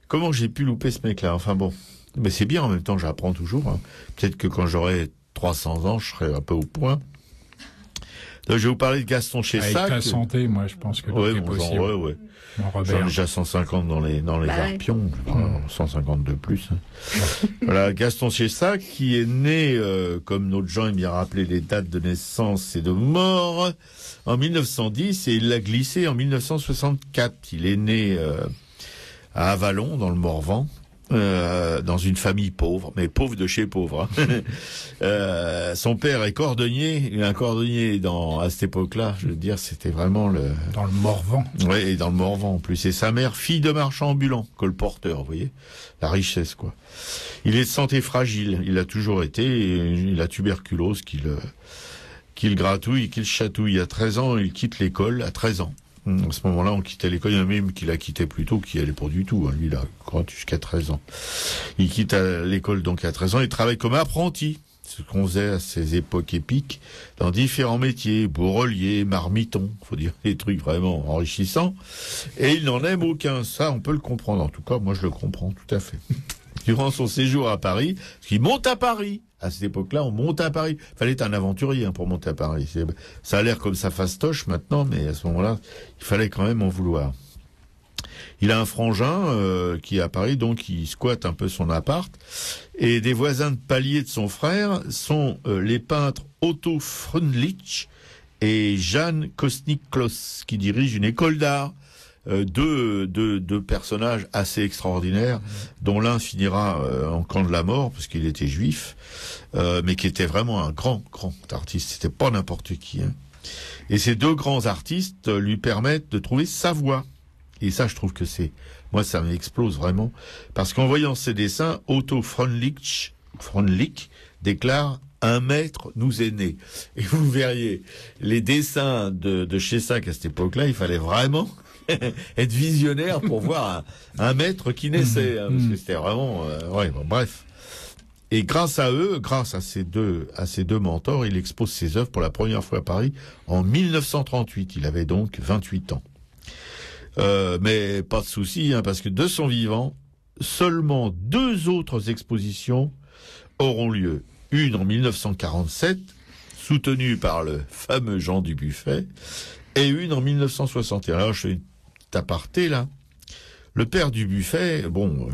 S1: Comment j'ai pu louper ce mec-là? Enfin bon, mais c'est bien, en même temps, j'apprends toujours. Hein. Peut-être que quand j'aurai 300 ans, je serai un peu au point. Donc, je vais vous parler de Gaston Chessac.
S3: Avec ta santé, moi, je pense que c'est possible.
S1: Ouais. J'en ai déjà 150 dans les arpions, 150 de plus. Hein. Voilà, Gaston Chessac, qui est né, comme notre Jean aime bien rappeler les dates de naissance et de mort, en 1910, et il l'a glissé en 1964. Il est né à Avallon, dans le Morvan. Dans une famille pauvre, mais pauvre de chez pauvre. Hein. Son père est cordonnier, un cordonnier à cette époque-là, je veux dire, c'était vraiment
S3: dans le Morvan.
S1: Oui, et dans le Morvan en plus. Et sa mère, fille de marchand ambulant, colporteur, vous voyez, la richesse quoi. Il est de santé fragile, il a toujours été, et il a tuberculose qu'il gratouille, qu'il chatouille. À 13 ans, il quitte l'école à 13 ans. À ce moment-là, on quittait l'école. Il y en a même qui l'a quitté plus tôt, qui allait pas du tout. Hein. Lui, il a gratuit jusqu'à 13 ans. Il quitte l'école donc à 13 ans. Il travaille comme apprenti, ce qu'on faisait à ces époques épiques, dans différents métiers, bourrelier, marmiton, faut dire des trucs vraiment enrichissants. Et il n'en aime aucun. Ça, on peut le comprendre. En tout cas, moi, je le comprends tout à fait. Durant son séjour à Paris, parce qu'il monte à Paris. À cette époque-là, on monte à Paris. Fallait être un aventurier pour monter à Paris. Ça a l'air comme ça fastoche maintenant, mais à ce moment-là, il fallait quand même en vouloir. Il a un frangin qui est à Paris, donc il squatte un peu son appart. Et des voisins de palier de son frère sont les peintres Otto Freundlich et Jan Kosnick-Kloss, qui dirigent une école d'art. Deux personnages assez extraordinaires, dont l'un finira en camp de la mort parce qu'il était juif, mais qui était vraiment un grand artiste. C'était pas n'importe qui. Hein. Et ces deux grands artistes lui permettent de trouver sa voie. Et ça, je trouve que moi, ça m'explose vraiment, parce qu'en voyant ces dessins, Otto Freundlich déclare: un maître nous est né. Et vous verriez les dessins de Chessac à cette époque-là, il fallait vraiment être visionnaire pour voir un maître qui naissait, hein, parce que c'était vraiment bref. Et grâce à eux, grâce à ces deux mentors, il expose ses œuvres pour la première fois à Paris en 1938. Il avait donc 28 ans. Mais pas de souci, hein, parce que de son vivant, seulement 2 autres expositions auront lieu. Une en 1947, soutenue par le fameux Jean Dubuffet, et une en 1961. Alors, je fais une petite aparté, là. Le père Dubuffet, bon,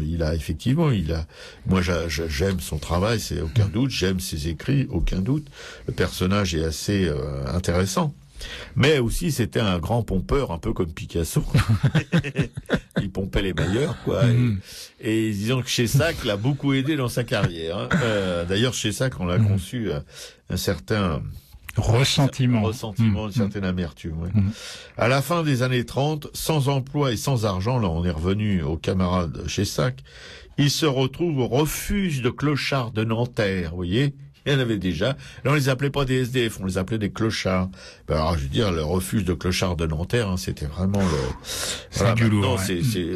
S1: moi, j'aime son travail, c'est aucun doute, j'aime ses écrits, aucun doute. Le personnage est assez intéressant. Mais aussi, c'était un grand pompeur, un peu comme Picasso. Il pompait les meilleurs, quoi. Et disons que Chessac l'a beaucoup aidé dans sa carrière. Hein. D'ailleurs, Chessac, on l'a conçu un certain
S3: ressentiment,
S1: une certaine amertume. Ouais. À la fin des années 30, sans emploi et sans argent, là, on est revenu aux camarades Chessac, il se retrouve au refuge de clochards de Nanterre, vous voyez. Il y en avait déjà. Là, on les appelait pas des SDF, on les appelait des clochards. Ben alors, je veux dire, le refuge de clochards de Nanterre, hein, c'était vraiment
S3: c'est du lourd.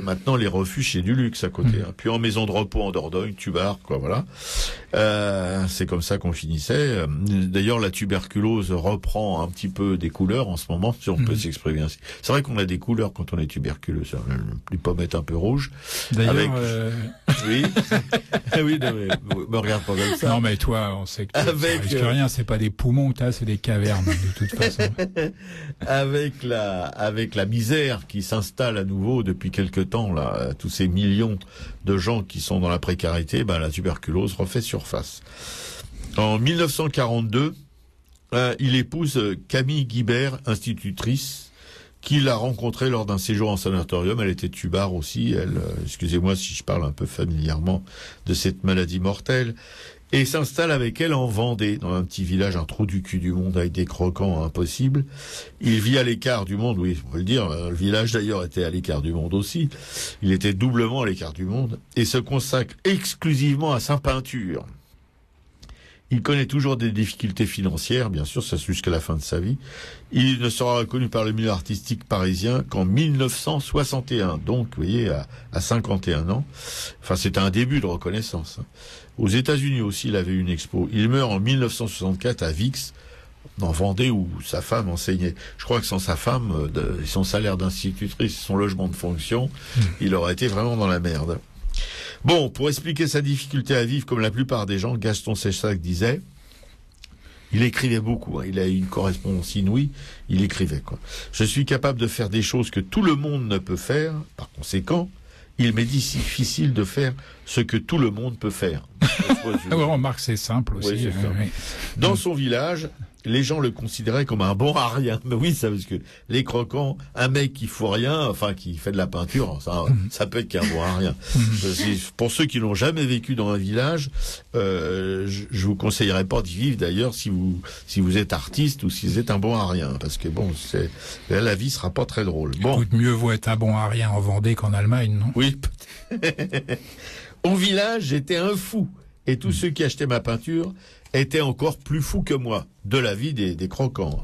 S1: Maintenant, les refuges, c'est du luxe à côté. Hein. Puis en maison de repos en Dordogne, Tubar, quoi, voilà. C'est comme ça qu'on finissait. D'ailleurs, la tuberculose reprend un petit peu des couleurs en ce moment, si on peut s'exprimer ainsi. C'est vrai qu'on a des couleurs quand on est tuberculeux. Ça, les pommes est un peu rouge.
S3: D'ailleurs,
S1: oui. Oui, non, mais me regarde pas comme ça.
S3: Non, mais toi, on sait que ça risque rien, c'est pas des poumons que t'as, c'est des cavernes, de toute façon.
S1: Avec la misère qui s'installe à nouveau depuis quelque temps, là, tous ces millions de gens qui sont dans la précarité, ben, la tuberculose refait surface. En 1942, il épouse Camille Guibert, institutrice, qu'il a rencontrée lors d'un séjour en sanatorium. Elle était tubar aussi. Elle, excusez-moi si je parle un peu familièrement de cette maladie mortelle. Et s'installe avec elle en Vendée, dans un petit village, un trou du cul du monde avec des croquants impossibles. Il vit à l'écart du monde, oui, on peut le dire. Le village d'ailleurs était à l'écart du monde aussi. Il était doublement à l'écart du monde et se consacre exclusivement à sa peinture. Il connaît toujours des difficultés financières, bien sûr, ça jusqu'à la fin de sa vie. Il ne sera reconnu par le milieu artistique parisien qu'en 1961, donc, vous voyez, à 51 ans. Enfin, c'était un début de reconnaissance. Aux États-Unis aussi, il avait une expo. Il meurt en 1964 à Vix, en Vendée, où sa femme enseignait. Je crois que sans sa femme, son salaire d'institutrice, son logement de fonction, il aurait été vraiment dans la merde. Bon, pour expliquer sa difficulté à vivre, comme la plupart des gens, Gaston Cessac disait, il écrivait beaucoup, il a eu une correspondance inouïe, il écrivait, quoi. Je suis capable de faire des choses que tout le monde ne peut faire, par conséquent, il m'est difficile de faire ce que tout le monde peut faire.
S3: Remarque, c'est simple aussi.
S1: Oui, c'est simple. Oui. Dans son village, les gens le considéraient comme un bon à rien. Mais oui, ça, parce que les croquants, un mec qui fout rien, enfin, qui fait de la peinture, ça peut être qu'un bon à rien. Pour ceux qui n'ont jamais vécu dans un village, je vous conseillerais pas d'y vivre d'ailleurs si vous êtes artiste ou si vous êtes un bon à rien. Parce que bon, la vie sera pas très drôle. Bon.
S3: Écoute, mieux vaut être un bon à rien en Vendée qu'en Allemagne, non?
S1: Oui. Au village, j'étais un fou. Et tous ceux qui achetaient ma peinture étaient encore plus fous que moi, de la vie des croquants.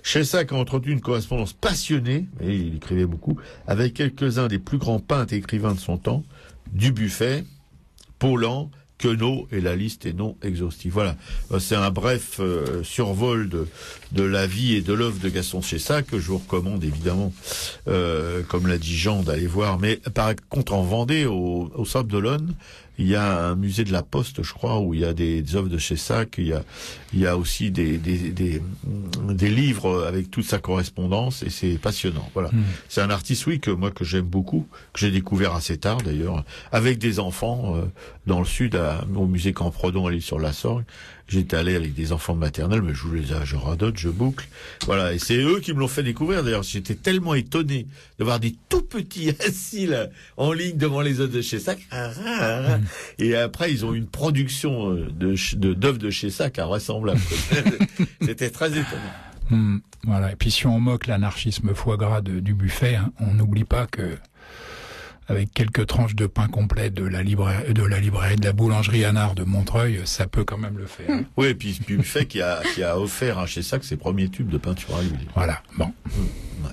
S1: Cessac a entretenu une correspondance passionnée, et il écrivait beaucoup, avec quelques-uns des plus grands peintres et écrivains de son temps, Dubuffet, Paulan, Queneau, et la liste est non exhaustive. Voilà, c'est un bref survol de la vie et de l'œuvre de Gaston Cessac, que je vous recommande évidemment, comme l'a dit Jean, d'aller voir. Mais par contre, en Vendée, au Sable d'Olonne, il y a un musée de la Poste, je crois, où il y a des œuvres de Cessac. Il y a aussi des livres avec toute sa correspondance, et c'est passionnant. Voilà. C'est un artiste, oui, que j'aime beaucoup, que j'ai découvert assez tard d'ailleurs, avec des enfants dans le sud, au musée Campredon, à l'Île-sur-la-Sorgue. J'étais allé avec des enfants de maternelle, mais je radote, je boucle. Voilà. Et c'est eux qui me l'ont fait découvrir. D'ailleurs, j'étais tellement étonné de voir des tout petits assis, là, en ligne devant les œuvres de Cessac. Et après, ils ont une production d'œuvres de Cessac invraisemblable. C'était très étonnant.
S3: Voilà. Et puis, si on moque l'anarchisme foie gras du buffet, on n'oublie pas que, avec quelques tranches de pain complet de la librairie, de la boulangerie Anard de Montreuil, ça peut quand même le faire.
S1: Oui, et puis Buffet qui a offert à Cessac ses premiers tubes de peinture à l'huile.
S3: Voilà, bon.
S1: Ouais.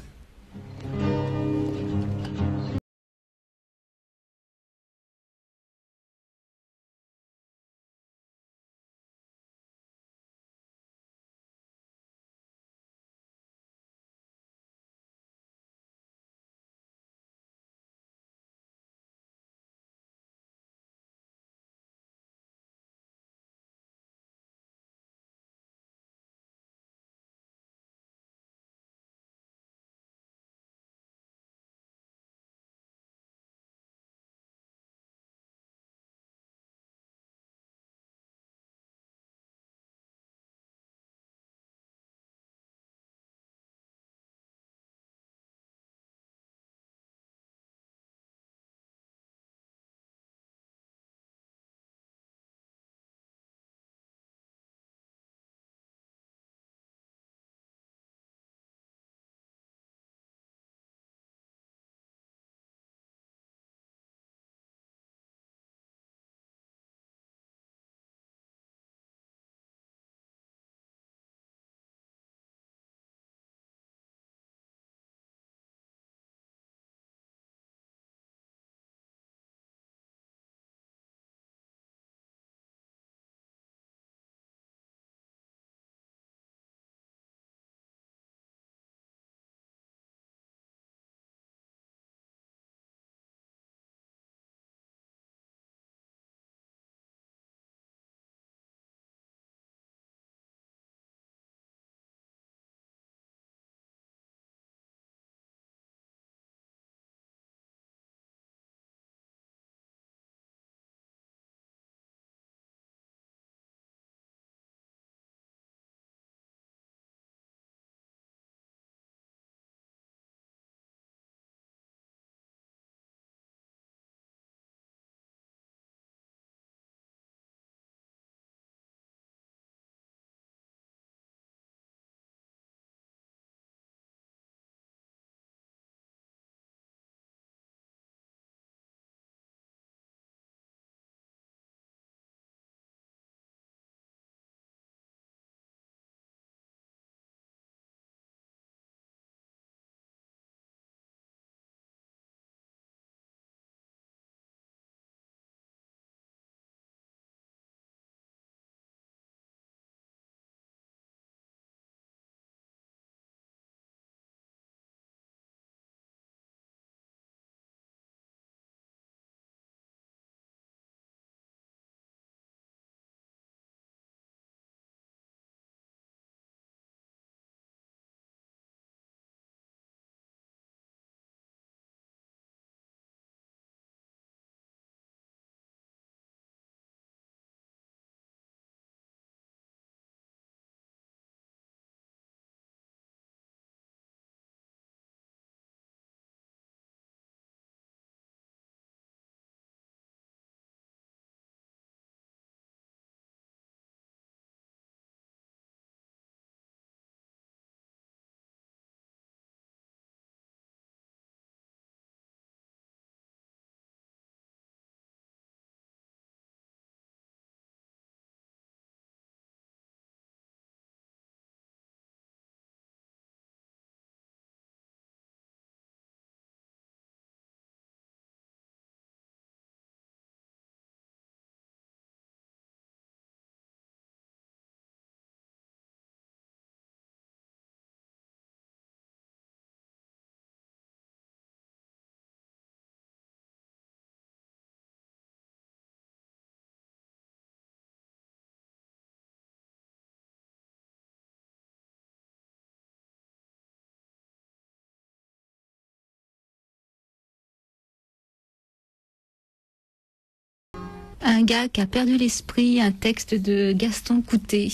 S2: Un gars qui a perdu l'esprit, un texte de Gaston Coutet.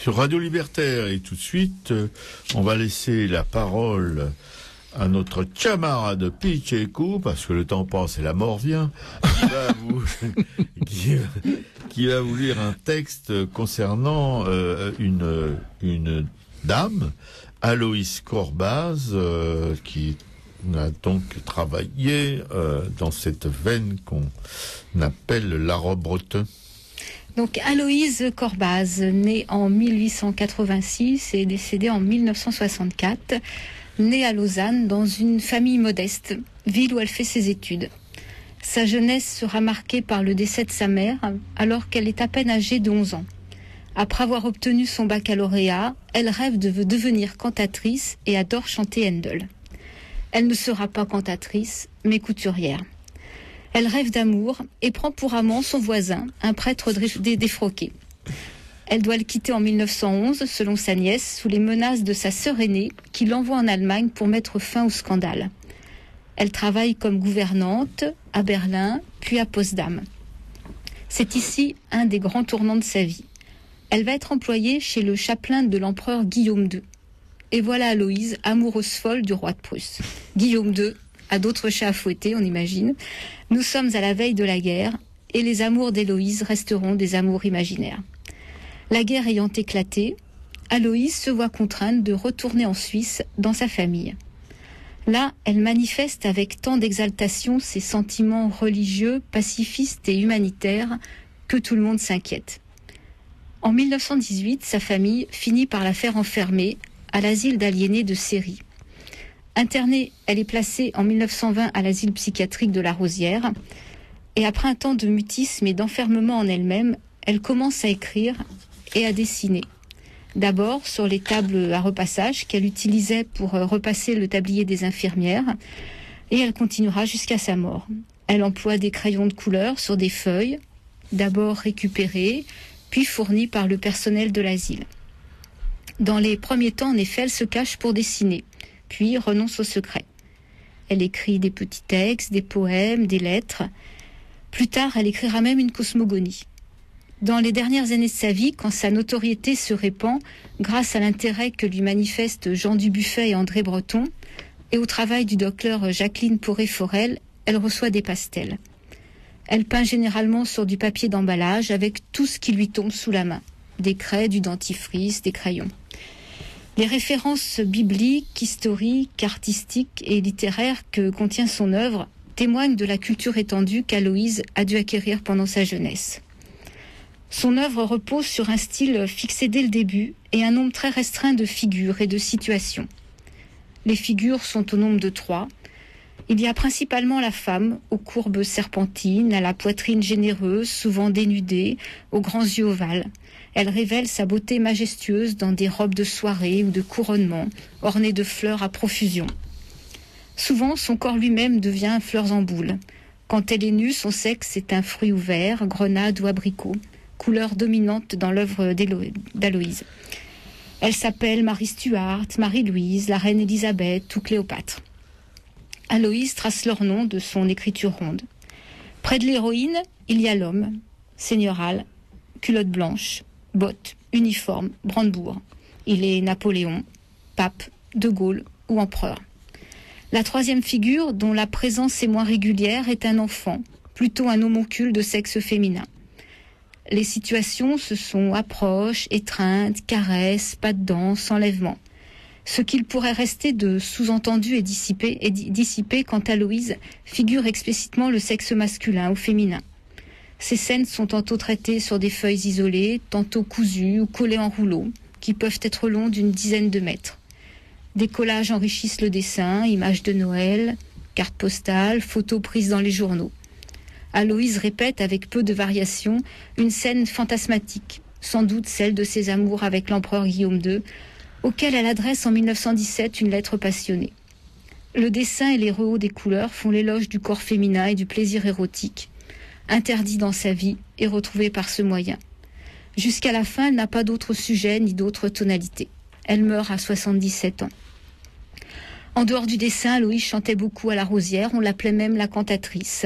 S1: Sur Radio Libertaire, et tout de suite, on va laisser la parole à notre camarade Pichekou, parce que le temps passe et la mort vient, qui va vous lire un texte concernant une dame, Aloïse Corbaz, qui a donc travaillé dans cette veine qu'on appelle l'art breton.
S2: Donc Aloïse Corbaz, née en 1886 et décédée en 1964, née à Lausanne dans une famille modeste, ville où elle fait ses études. Sa jeunesse sera marquée par le décès de sa mère alors qu'elle est à peine âgée de 11 ans. Après avoir obtenu son baccalauréat, elle rêve de devenir cantatrice et adore chanter Handel. Elle ne sera pas cantatrice, mais couturière. Elle rêve d'amour et prend pour amant son voisin, un prêtre défroqué. Elle doit le quitter en 1911, selon sa nièce, sous les menaces de sa sœur aînée, qui l'envoie en Allemagne pour mettre fin au scandale. Elle travaille comme gouvernante à Berlin, puis à Potsdam. C'est ici un des grands tournants de sa vie. Elle va être employée chez le chapelain de l'empereur Guillaume II. Et voilà Aloïse, amoureuse folle du roi de Prusse. Guillaume II a d'autres chats à fouetter, on imagine. Nous sommes à la veille de la guerre, et les amours d'Héloïse resteront des amours imaginaires. La guerre ayant éclaté, Aloïse se voit contrainte de retourner en Suisse dans sa famille. Là, elle manifeste avec tant d'exaltation ses sentiments religieux, pacifistes et humanitaires que tout le monde s'inquiète. En 1918, sa famille finit par la faire enfermer à l'asile d'aliénés de Séry. Internée, elle est placée en 1920 à l'asile psychiatrique de la Rosière. Et après un temps de mutisme et d'enfermement en elle-même, elle commence à écrire et à dessiner. D'abord sur les tables à repassage qu'elle utilisait pour repasser le tablier des infirmières. Et elle continuera jusqu'à sa mort. Elle emploie des crayons de couleur sur des feuilles, d'abord récupérées, puis fournies par le personnel de l'asile. Dans les premiers temps, en effet, elle se cache pour dessiner, puis renonce au secret. Elle écrit des petits textes, des poèmes, des lettres. Plus tard, elle écrira même une cosmogonie. Dans les dernières années de sa vie, quand sa notoriété se répand, grâce à l'intérêt que lui manifestent Jean Dubuffet et André Breton, et au travail du docteur Jacqueline Poré-Forel, elle reçoit des pastels. Elle peint généralement sur du papier d'emballage avec tout ce qui lui tombe sous la main. Des craies, du dentifrice, des crayons. Les références bibliques, historiques, artistiques et littéraires que contient son œuvre témoignent de la culture étendue qu'Aloïse a dû acquérir pendant sa jeunesse. Son œuvre repose sur un style fixé dès le début et un nombre très restreint de figures et de situations. Les figures sont au nombre de 3. Il y a principalement la femme, aux courbes serpentines, à la poitrine généreuse, souvent dénudée, aux grands yeux ovales. Elle révèle sa beauté majestueuse dans des robes de soirée ou de couronnement, ornées de fleurs à profusion. Souvent, son corps lui-même devient fleurs en boule. Quand elle est nue, son sexe est un fruit ouvert, grenade ou abricot, couleur dominante dans l'œuvre d'Aloïse. Elle s'appelle Marie Stuart, Marie-Louise, la reine Élisabeth ou Cléopâtre. Aloïse trace leur nom de son écriture ronde. Près de l'héroïne, il y a l'homme, seigneurial, culotte blanche, bottes, uniforme, brandebourg. Il est Napoléon, pape, de Gaulle ou empereur. La troisième figure, dont la présence est moins régulière, est un enfant, plutôt un homoncule de sexe féminin. Les situations, ce sont approches, étreintes, caresses, pas de danse, enlèvement. Ce qu'il pourrait rester de sous-entendu et dissipé quand Aloïse figure explicitement le sexe masculin ou féminin. Ces scènes sont tantôt traitées sur des feuilles isolées, tantôt cousues ou collées en rouleaux, qui peuvent être longs d'une dizaine de mètres. Des collages enrichissent le dessin, images de Noël, cartes postales, photos prises dans les journaux. Aloïse répète avec peu de variations une scène fantasmatique, sans doute celle de ses amours avec l'empereur Guillaume II, auquel elle adresse en 1917 une lettre passionnée. Le dessin et les rehauts des couleurs font l'éloge du corps féminin et du plaisir érotique, interdit dans sa vie et retrouvé par ce moyen. Jusqu'à la fin, elle n'a pas d'autre sujet ni d'autre tonalité. Elle meurt à 77 ans. En dehors du dessin, Aloïse chantait beaucoup à la Rosière, on l'appelait même la cantatrice.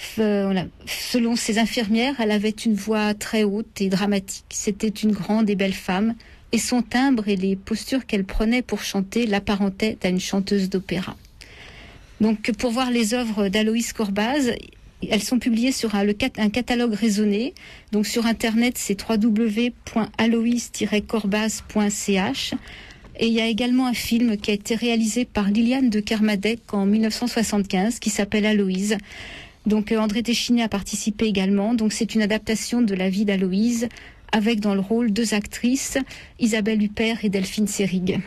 S2: Selon ses infirmières, elle avait une voix très haute et dramatique. C'était une grande et belle femme, et son timbre et les postures qu'elle prenait pour chanter l'apparentaient à une chanteuse d'opéra. Donc, pour voir les œuvres d'Aloïse Corbaz, elles sont publiées sur un catalogue raisonné. Donc, sur Internet, c'est www.aloïse-corbaz.ch. Et il y a également un film qui a été réalisé par Liliane de Kermadec en 1975, qui s'appelle Aloïse. Donc André Téchiné a participé également. Donc c'est une adaptation de la vie d'Aloïse, avec dans le rôle 2 actrices, Isabelle Huppert et Delphine Seyrig.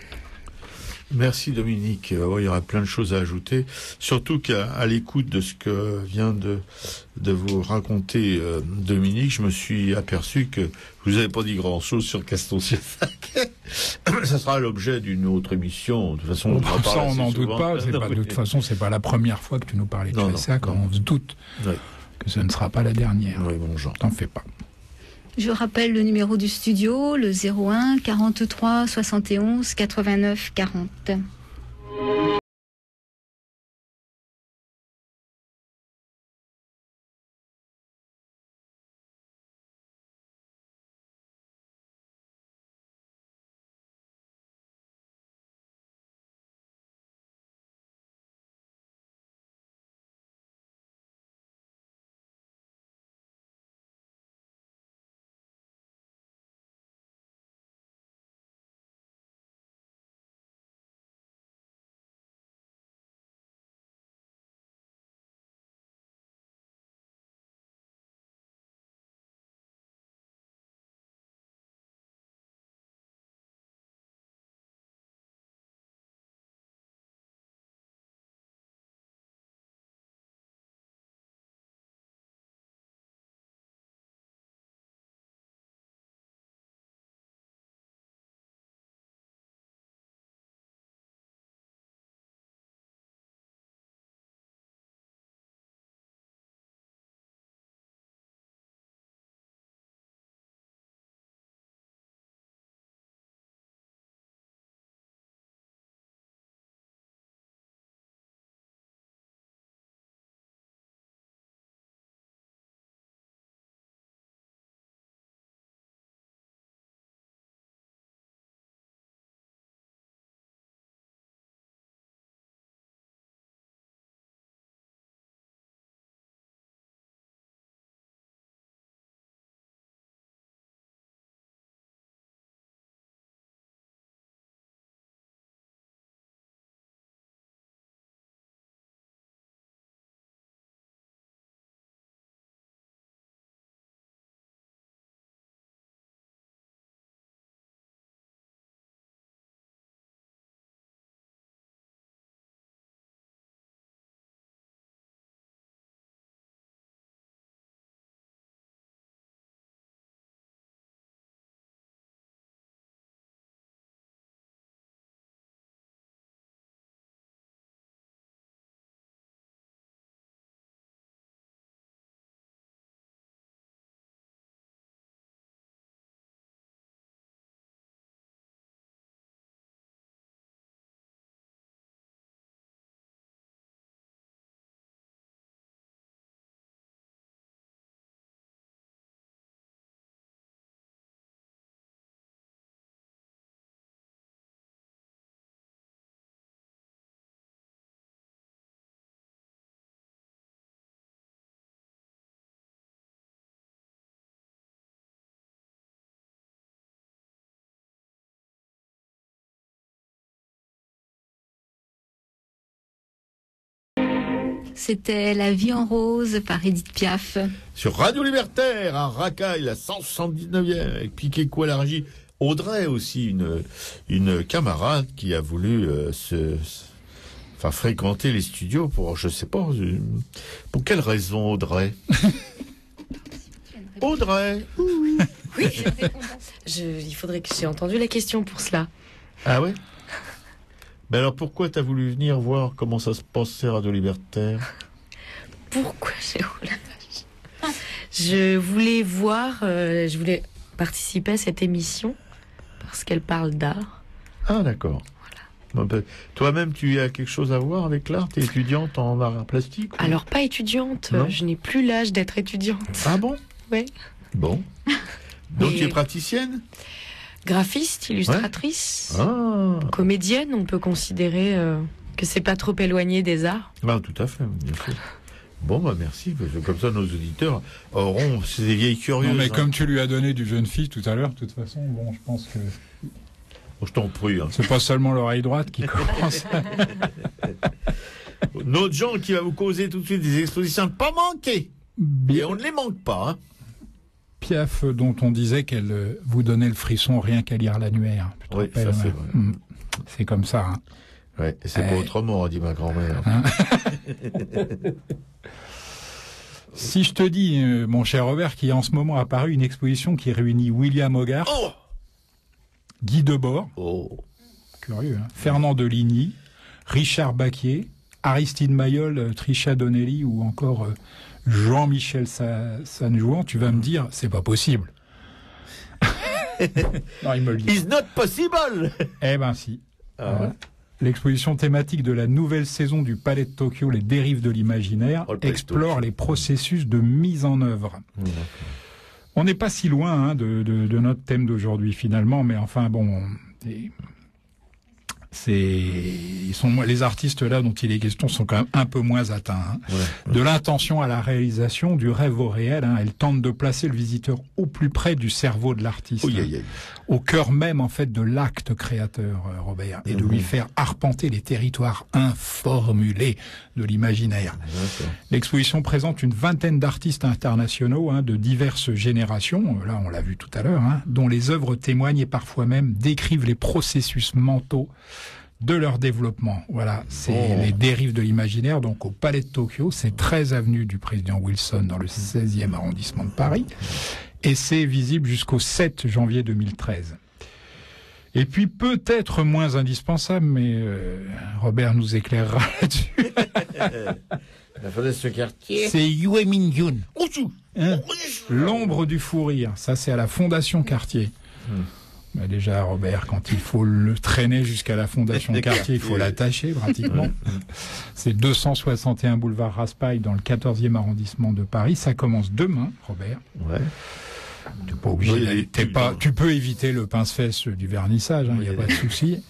S1: Merci Dominique. Il y aura plein de choses à ajouter, surtout qu'à l'écoute de ce que vient de vous raconter Dominique, je me suis aperçu que vous n'avez pas dit grand-chose sur Castelcieux-Fac. Ça sera l'objet d'une autre émission. De toute façon,
S3: ça, on n'en doute pas. De toute façon, c'est pas la première fois que tu nous parlais de Chassac. On se doute que ce ne sera pas la dernière.
S1: Oui, bon genre.
S3: T'en fais pas.
S2: Je rappelle le numéro du studio, le 01 43 71 89 40. C'était La vie en rose par Edith Piaf.
S1: Sur Radio Libertaire, à Racaille, la 179e, avec Piquet-Coix la régie. Audrey aussi, une camarade qui a voulu fréquenter les studios pour, je sais pas, pour quelle raison, Audrey? Audrey.
S5: Oui, il faudrait que j'ai entendu la question pour cela.
S1: Ah ouais? Mais alors pourquoi t'as voulu venir voir comment ça se passait Radio Libertaire?
S5: Pourquoi oh la vache. Je voulais voir, je voulais participer à cette émission parce qu'elle parle d'art.
S1: Ah d'accord.
S5: Voilà.
S1: Toi-même, tu as quelque chose à voir avec l'art? Tu es étudiante en art plastique?
S5: Alors, pas étudiante.
S1: Non.
S5: Je n'ai plus l'âge d'être étudiante.
S1: Ah bon?
S5: Ouais.
S1: Bon. Donc
S5: Mais-
S1: tu es praticienne?
S5: Graphiste, illustratrice,
S1: Ah.
S5: comédienne, on peut considérer que c'est pas trop éloigné des arts.
S1: Ah, tout à fait, bien sûr. Bon, bah merci, parce que comme ça nos auditeurs auront ces vieilles curieuses.
S3: Non, mais
S1: hein.
S3: comme tu lui as donné du jeune fille tout à l'heure, de toute façon, bon, je pense que
S1: Oh, je t'en prie. Hein.
S3: c'est pas seulement l'oreille droite qui commence.
S1: Notre Jean qui va vous causer tout de suite des expositions à ne pas manquer. Et
S3: Bien,
S1: on ne les manque pas. Hein.
S3: Piaf, dont on disait qu'elle vous donnait le frisson rien qu'à lire l'annuaire. Tu te
S1: Oui,
S3: rappelles,
S1: ça, c'est
S3: ouais.
S1: vrai.
S3: C'est comme ça. Hein.
S1: Ouais, et c'est pas autrement, a dit ma grand-mère.
S3: Si je te dis, mon cher Robert, qu'il y a en ce moment apparu une exposition qui réunit William Hogarth,
S1: Oh,
S3: Guy Debord,
S1: oh.
S3: curieux, hein, Fernand Deligny, Richard Baquier, Aristide Maillol, Trisha Donnelly ou encore Jean-Michel Sanjouan, tu vas me dire, c'est pas possible. Non, il me le dit.
S1: It's not possible.
S3: Eh ben si.
S1: Ah ouais.
S3: L'exposition thématique de la nouvelle saison du Palais de Tokyo, Les dérives de l'imaginaire,
S1: Oh, le Palais de
S3: explore
S1: Tokyo.
S3: les processus de mise en œuvre. On n'est pas si loin hein, de notre thème d'aujourd'hui finalement, mais enfin bon, les artistes là dont il est question sont quand même un peu moins atteints. Hein.
S1: Ouais.
S3: De l'intention à la réalisation, du rêve au réel, hein, elle tente de placer le visiteur au plus près du cerveau de l'artiste,
S1: Oui, aïe, aïe.
S3: au cœur même en fait de l'acte créateur, Robert, et de lui faire arpenter les territoires informulés de l'imaginaire.
S1: D'accord.
S3: L'exposition présente une vingtaine d'artistes internationaux hein, de diverses générations, là on l'a vu tout à l'heure, hein, dont les œuvres témoignent et parfois même décrivent les processus mentaux de leur développement. Voilà, c'est les dérives de l'imaginaire, donc au Palais de Tokyo, c'est 13 avenue du Président Wilson dans le 16e arrondissement de Paris, et c'est visible jusqu'au 7 janvier 2013. Et puis peut-être moins indispensable, mais Robert nous éclairera là-dessus,
S1: La fenêtre quartier.
S3: c'est Yue Minjun. Hein, L'ombre du fou rire, ça c'est à la Fondation Cartier. Bah déjà, Robert, quand il faut le traîner jusqu'à la Fondation Cartier, il faut l'attacher pratiquement. C'est 261 boulevard Raspail dans le 14e arrondissement de Paris. Ça commence demain, Robert.
S1: Ouais.
S3: T'es pas obligé.
S1: Oui,
S3: d'aller-
S1: oui.
S3: tu peux éviter le pince-fesse du vernissage, il n'y a pas de souci.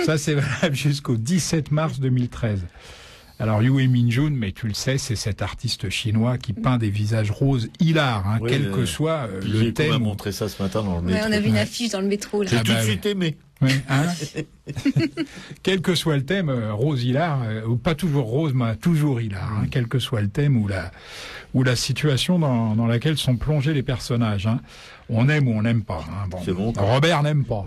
S3: Ça, c'est valable jusqu'au 17 mars 2013. Alors, Yue Minjun, mais tu le sais, c'est cet artiste chinois qui peint des visages roses hilars, hein,
S1: Oui,
S3: quel que soit
S1: Puis
S3: le
S1: j'ai quand même
S3: thème.
S1: montré ça ce matin dans le
S2: Ouais,
S1: métro.
S2: on a vu une affiche dans le métro là.
S1: J'ai
S3: Ah
S1: tout
S3: bah
S1: de
S3: oui.
S1: suite aimé.
S3: Oui, hein quel que soit le thème, rose hilar, ou pas toujours rose, mais toujours hilar, hein, quel que soit le thème ou la situation dans laquelle sont plongés les personnages. Hein. On aime ou on n'aime pas. Hein. Bon,
S1: C'est bon, quoi.
S3: Robert n'aime pas.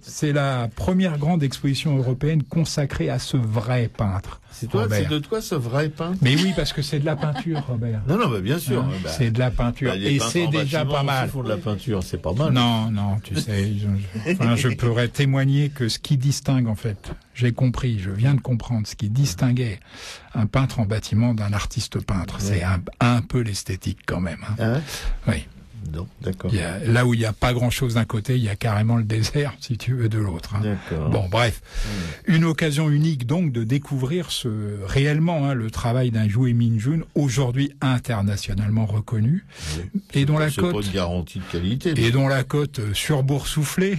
S3: C'est la première grande exposition européenne consacrée à ce vrai peintre.
S1: C'est toi,
S3: Robert.
S1: c'est de toi ce vrai peintre?
S3: Mais oui, parce que c'est de la peinture, Robert.
S1: Non, non, bah, bien sûr.
S3: Hein,
S1: Bah,
S3: c'est de la peinture.
S1: bah, les
S3: Et
S1: peintres
S3: c'est
S1: en
S3: déjà
S1: bâtiment
S3: pas
S1: aussi
S3: mal.
S1: font de la peinture, c'est pas mal.
S3: Non, non, tu sais, je pourrais témoigner que ce qui distingue, en fait, j'ai compris, je viens de comprendre, ce qui distinguait un peintre en bâtiment d'un artiste peintre, c'est un peu l'esthétique quand même. Hein.
S1: Hein?
S3: Oui.
S1: Non, d'accord.
S3: Là où il n'y a pas grand-chose d'un côté, il y a carrément le désert, si tu veux, de l'autre. Hein.
S1: D'accord.
S3: Bon, bref, une occasion unique donc de découvrir réellement hein, le travail d'un Yue Minjun, aujourd'hui internationalement reconnu,
S1: Oui.
S3: et dont la
S1: C'est pas
S3: cote
S1: une garantie de qualité.
S3: et dont la cote surboursouflée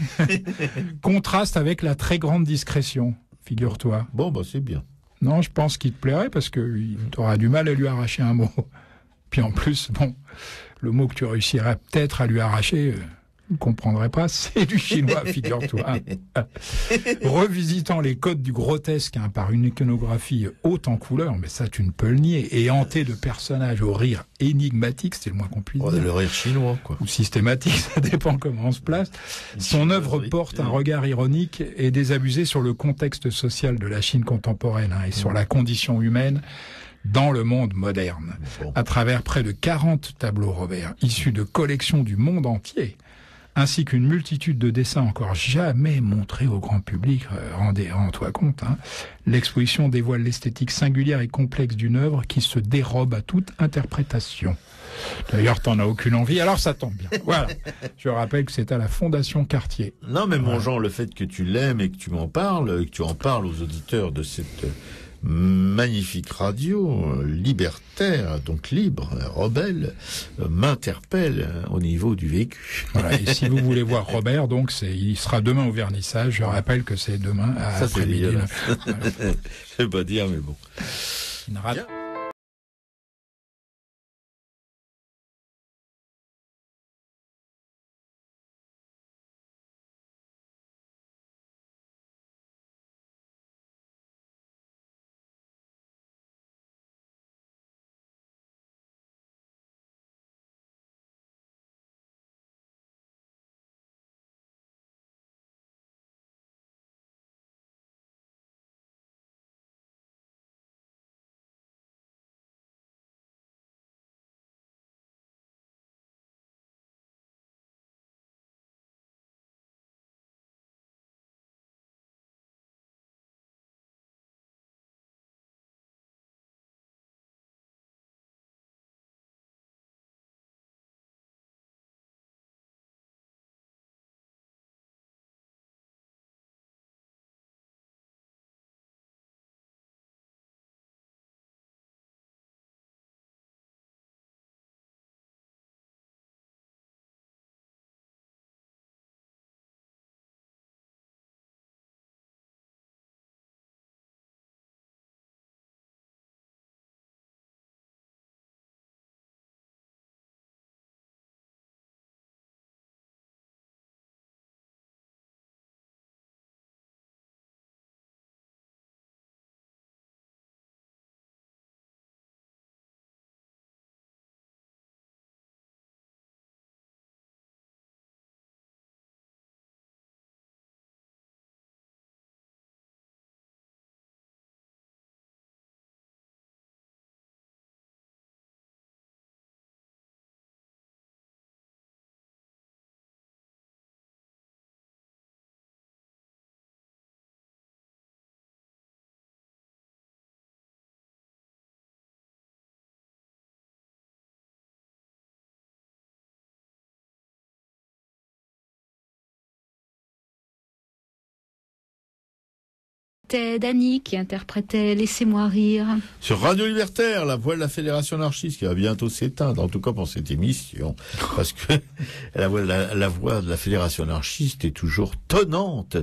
S3: contraste avec la très grande discrétion, figure-toi.
S1: Bon, bah, c'est bien.
S3: Non, je pense qu'il te plairait parce que tu auras du mal à lui arracher un mot. Puis en plus, bon, le mot que tu réussirais peut-être à lui arracher, ne comprendrais pas, c'est du chinois, figure-toi. Revisitant les codes du grotesque hein, par une iconographie haute en couleurs, mais ça tu ne peux le nier, et hanté de personnages au rire énigmatique, c'est le moins qu'on puisse
S1: Oh,
S3: dire,
S1: le rire chinois, quoi.
S3: ou systématique, ça dépend comment on se place. Son œuvre porte un regard ironique et désabusé sur le contexte social de la Chine contemporaine hein, et sur la condition humaine dans le monde moderne,
S1: Bon.
S3: à travers près de 40 tableaux, Robert, issus de collections du monde entier. ainsi qu'une multitude de dessins encore jamais montrés au grand public. Rends-toi compte. L'exposition dévoile l'esthétique singulière et complexe d'une œuvre qui se dérobe à toute interprétation. D'ailleurs, t'en as aucune envie, alors ça tombe bien. Voilà. Je rappelle que c'est à la Fondation Cartier.
S1: Non, mais mon Jean, le fait que tu l'aimes et que tu m'en parles, et que tu en parles aux auditeurs de cette magnifique radio libertaire, donc libre, rebelle, m'interpelle au niveau du vécu.
S3: Voilà. Et si vous voulez voir Robert, donc il sera demain au vernissage. Je rappelle que c'est demain à après-midi.
S1: Voilà. Je vais pas dire, mais bon.
S3: Une rate.
S2: C'était Dany qui interprétait Laissez-moi rire.
S1: Sur Radio Libertaire, la voix de la Fédération anarchiste qui va bientôt s'éteindre, en tout cas pour cette émission, parce que la voix de la Fédération anarchiste est toujours tonnante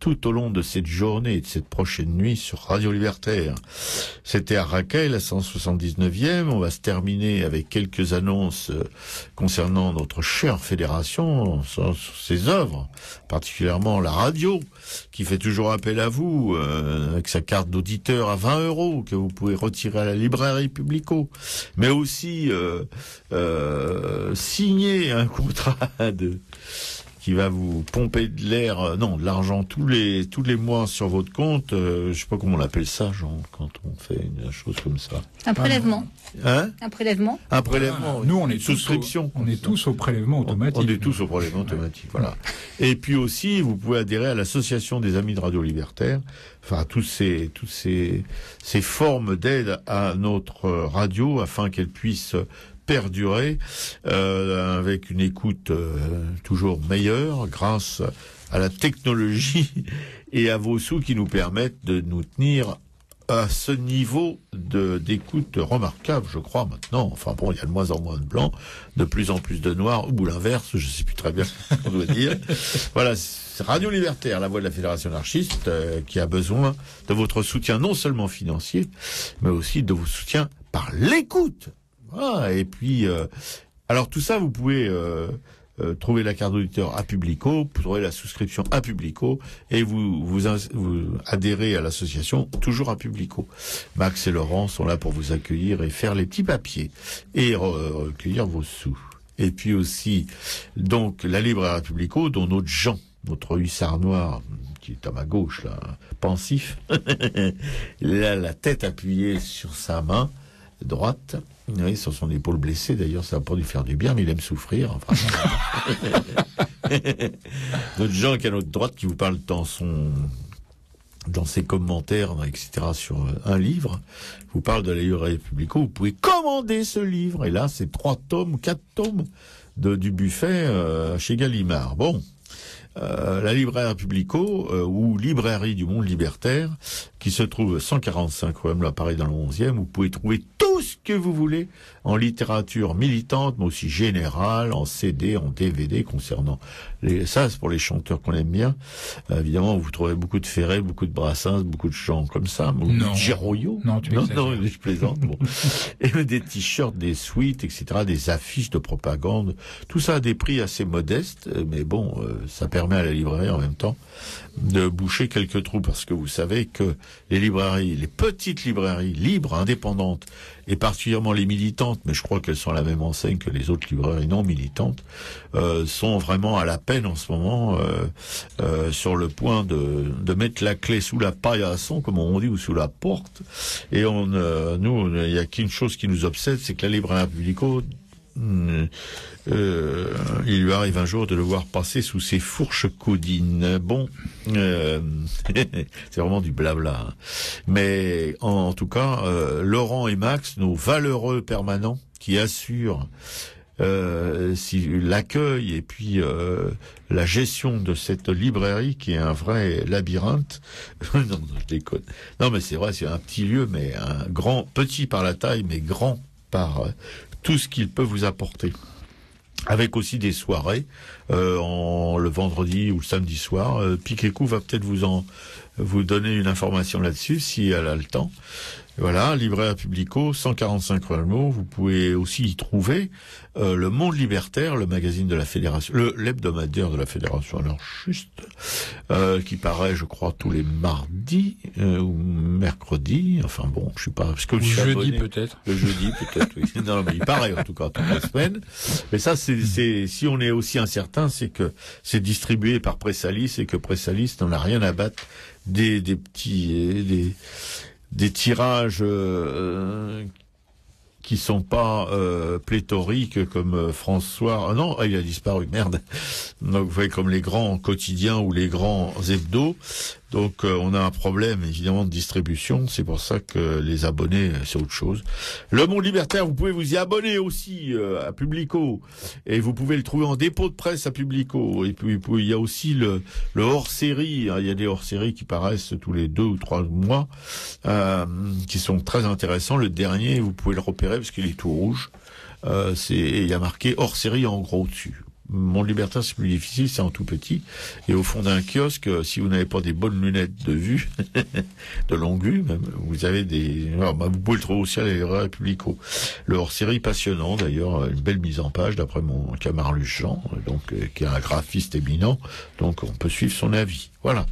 S1: tout au long de cette journée et de cette prochaine nuit sur Radio Libertaire. C'était à Raquel, la 179e. On va se terminer avec quelques annonces concernant notre chère fédération, sur ses œuvres, particulièrement la radio, qui fait toujours appel à vous, avec sa carte d'auditeur à 20 € que vous pouvez retirer à la librairie Publico, mais aussi signer un contrat qui va vous pomper de l'air, de l'argent tous les mois sur votre compte. Je sais pas comment on appelle ça, Jean, quand on fait une chose comme ça.
S2: Un prélèvement.
S1: Hein?
S2: Un prélèvement.
S1: Un prélèvement.
S3: Nous, on est
S1: souscription.
S3: On est tous au prélèvement automatique.
S1: On est tous au prélèvement automatique, voilà. Et puis aussi, vous pouvez adhérer à l'association des Amis de Radio Libertaire. Enfin, toutes ces formes d'aide à notre radio afin qu'elle puisse perdurer avec une écoute toujours meilleure grâce à la technologie et à vos sous qui nous permettent de nous tenir à ce niveau d'écoute remarquable, je crois, maintenant. Enfin bon, il y a de moins en moins de blancs, de plus en plus de noirs, ou l'inverse, je sais plus très bien ce qu'on doit dire. Voilà, c'est Radio Libertaire, la voix de la Fédération anarchiste, qui a besoin de votre soutien, non seulement financier, mais aussi de vos soutiens par l'écoute. Voilà, et puis, alors tout ça, vous pouvez trouver la carte d'auditeur à Publico, vous trouver la souscription à Publico, et vous adhérez à l'association toujours à Publico. Max et Laurent sont là pour vous accueillir et faire les petits papiers et recueillir vos sous. Et puis aussi, donc, la librairie Publico, dont notre Jean, notre hussard noir, qui est à ma gauche, là, pensif, il a la tête appuyée sur sa main, droite. Oui, sur son épaule blessée, d'ailleurs, ça n'a pas dû faire du bien, mais il aime souffrir. Enfin, d'autres gens qui à notre droite qui vous parlent dans ses commentaires, etc., sur un livre, vous parlent de la librairie Publico, vous pouvez commander ce livre. Et là, c'est 3 tomes, 4 tomes du buffet chez Gallimard. Bon. La librairie Publico, ou librairie du monde libertaire, qui se trouve 145 rue Hamelin, Paris dans le 11e, vous pouvez trouver tout ce que vous voulez en littérature militante, mais aussi générale, en CD, en DVD, concernant ça, c'est pour les chanteurs qu'on aime bien. Évidemment, vous trouverez beaucoup de Ferré, beaucoup de Brassens, beaucoup de chants comme ça, beaucoup de Giroyot.
S3: Non,
S1: je plaisante. Bon. Et des t-shirts, des suites, etc., des affiches de propagande. Tout ça à des prix assez modestes, mais bon, ça permet à la librairie en même temps de boucher quelques trous, parce que vous savez que les librairies, les petites librairies libres, indépendantes, et particulièrement les militantes, mais je crois qu'elles sont à la même enseigne que les autres librairies non militantes, sont vraiment à la peine en ce moment, sur le point de mettre la clé sous la paillasson, comme on dit, ou sous la porte. Et nous, il y a qu'une chose qui nous obsède, c'est que la librairie Publico, il lui arrive un jour de le voir passer sous ses fourches codines. Bon, c'est vraiment du blabla. Hein. Mais en tout cas, Laurent et Max, nos valeureux permanents, qui assurent l'accueil et puis la gestion de cette librairie qui est un vrai labyrinthe. Non, je déconne. Non, mais c'est vrai, c'est un petit lieu, mais un petit par la taille, mais grand par tout ce qu'il peut vous apporter. Avec aussi des soirées, le vendredi ou le samedi soir. Piquet-Cou va peut-être vous donner une information là-dessus, si elle a le temps. Voilà, librairie Publico, 145 rue Almo. Vous pouvez aussi y trouver Le Monde Libertaire, le magazine de la Fédération, l'hebdomadaire de la Fédération anarchiste, qui paraît, je crois, tous les mardis ou mercredis. Enfin bon, je sais pas, parce que
S3: le jeudi peut-être.
S1: Le jeudi peut-être, oui. Non, mais il paraît en tout cas toutes les semaines. Mais ça, c'est si on est aussi incertain, c'est que c'est distribué par Pressalis et que Pressalis n'en a rien à battre des tirages qui sont pas pléthoriques comme François. Ah non, il a disparu, merde. Donc vous voyez, comme les grands quotidiens ou les grands hebdos. Donc on a un problème évidemment de distribution, c'est pour ça que les abonnés, c'est autre chose. Le Monde Libertaire, vous pouvez vous y abonner aussi à Publico, et vous pouvez le trouver en dépôt de presse à Publico. Et puis il y a aussi le hors-série, il y a des hors-séries qui paraissent tous les 2 ou 3 mois, qui sont très intéressants. Le dernier, vous pouvez le repérer parce qu'il est tout rouge. Il y a marqué hors-série en gros dessus. Monde Libertaire, c'est plus difficile, c'est en tout petit. Et au fond d'un kiosque, si vous n'avez pas des bonnes lunettes de vue, de longue vue même, vous avez vous pouvez le trouver aussi à la Publico. Le hors-série passionnant, d'ailleurs, une belle mise en page d'après mon camarade Jean, donc qui est un graphiste éminent, donc on peut suivre son avis. Voilà.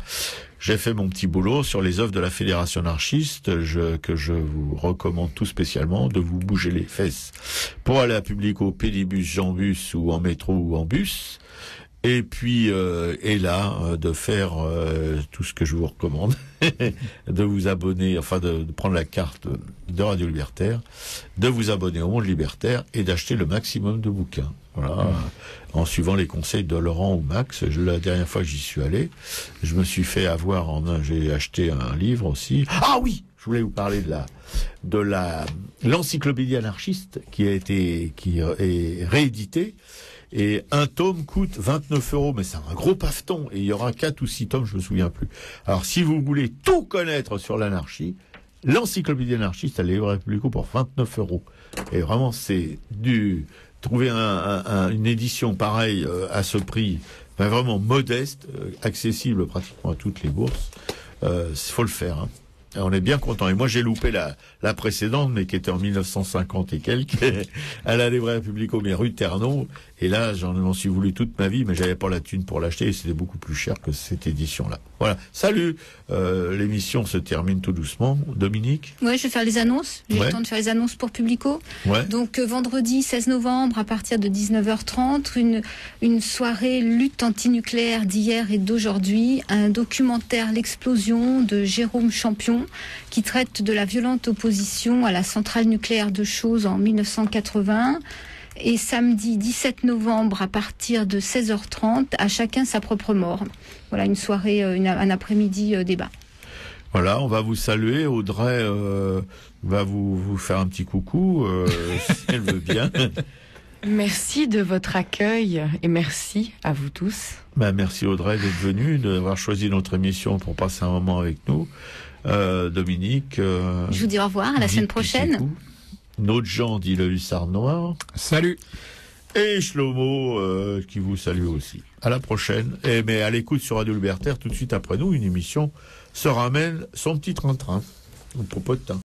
S1: J'ai fait mon petit boulot sur les œuvres de la Fédération anarchiste, que je vous recommande tout spécialement de vous bouger les fesses pour aller à Publico, Pédibus, Jambus ou en métro ou en bus. Et puis, de faire tout ce que je vous recommande, de vous abonner, enfin de prendre la carte de Radio Libertaire, de vous abonner au Monde Libertaire et d'acheter le maximum de bouquins. Voilà, en suivant les conseils de Laurent ou Max. La dernière fois que j'y suis allé, je me suis fait avoir j'ai acheté un livre aussi. Ah oui, je voulais vous parler de l'encyclopédie anarchiste qui est rééditée. Et un tome coûte 29 €, mais c'est un gros paveton. Et il y aura 4 ou 6 tomes, je me souviens plus. Alors, si vous voulez tout connaître sur l'anarchie, l'encyclopédie anarchiste à la librairie Publico pour 29 €. Et vraiment, c'est trouver une édition pareille à ce prix, vraiment modeste, accessible pratiquement à toutes les bourses. Faut le faire, hein. On est bien content. Et moi, j'ai loupé la précédente, mais qui était en 1950 et quelques, à la librairie Publico, mais rue Terneau. Et là, j'en suis voulu toute ma vie, mais j'avais pas la thune pour l'acheter et c'était beaucoup plus cher que cette édition-là. Voilà. Salut. L'émission se termine tout doucement. Dominique?
S2: Ouais, je vais faire les annonces. J'ai
S1: Ouais.
S2: le temps de faire les annonces pour Publico.
S1: Ouais.
S2: Donc vendredi 16 novembre à partir de 19h30, une soirée lutte antinucléaire d'hier et d'aujourd'hui, un documentaire L'explosion de Jérôme Champion qui traite de la violente opposition à la centrale nucléaire de Chooz en 1980. Et samedi 17 novembre à partir de 16h30, à chacun sa propre mort. Voilà, une soirée, un après-midi débat.
S1: Voilà, on va vous saluer. Audrey va vous faire un petit coucou, si elle veut bien.
S5: Merci de votre accueil et merci à vous tous.
S1: Merci Audrey d'être venue, d'avoir choisi notre émission pour passer un moment avec nous. Dominique.
S2: Je vous dis au revoir, à la semaine prochaine.
S1: Notre Jean dit le hussard noir.
S3: Salut.
S1: Et Shlomo qui vous salue aussi. À la prochaine. Mais à l'écoute sur Radio Libertaire, tout de suite après nous, une émission se ramène son petit train-train. Au propos de temps.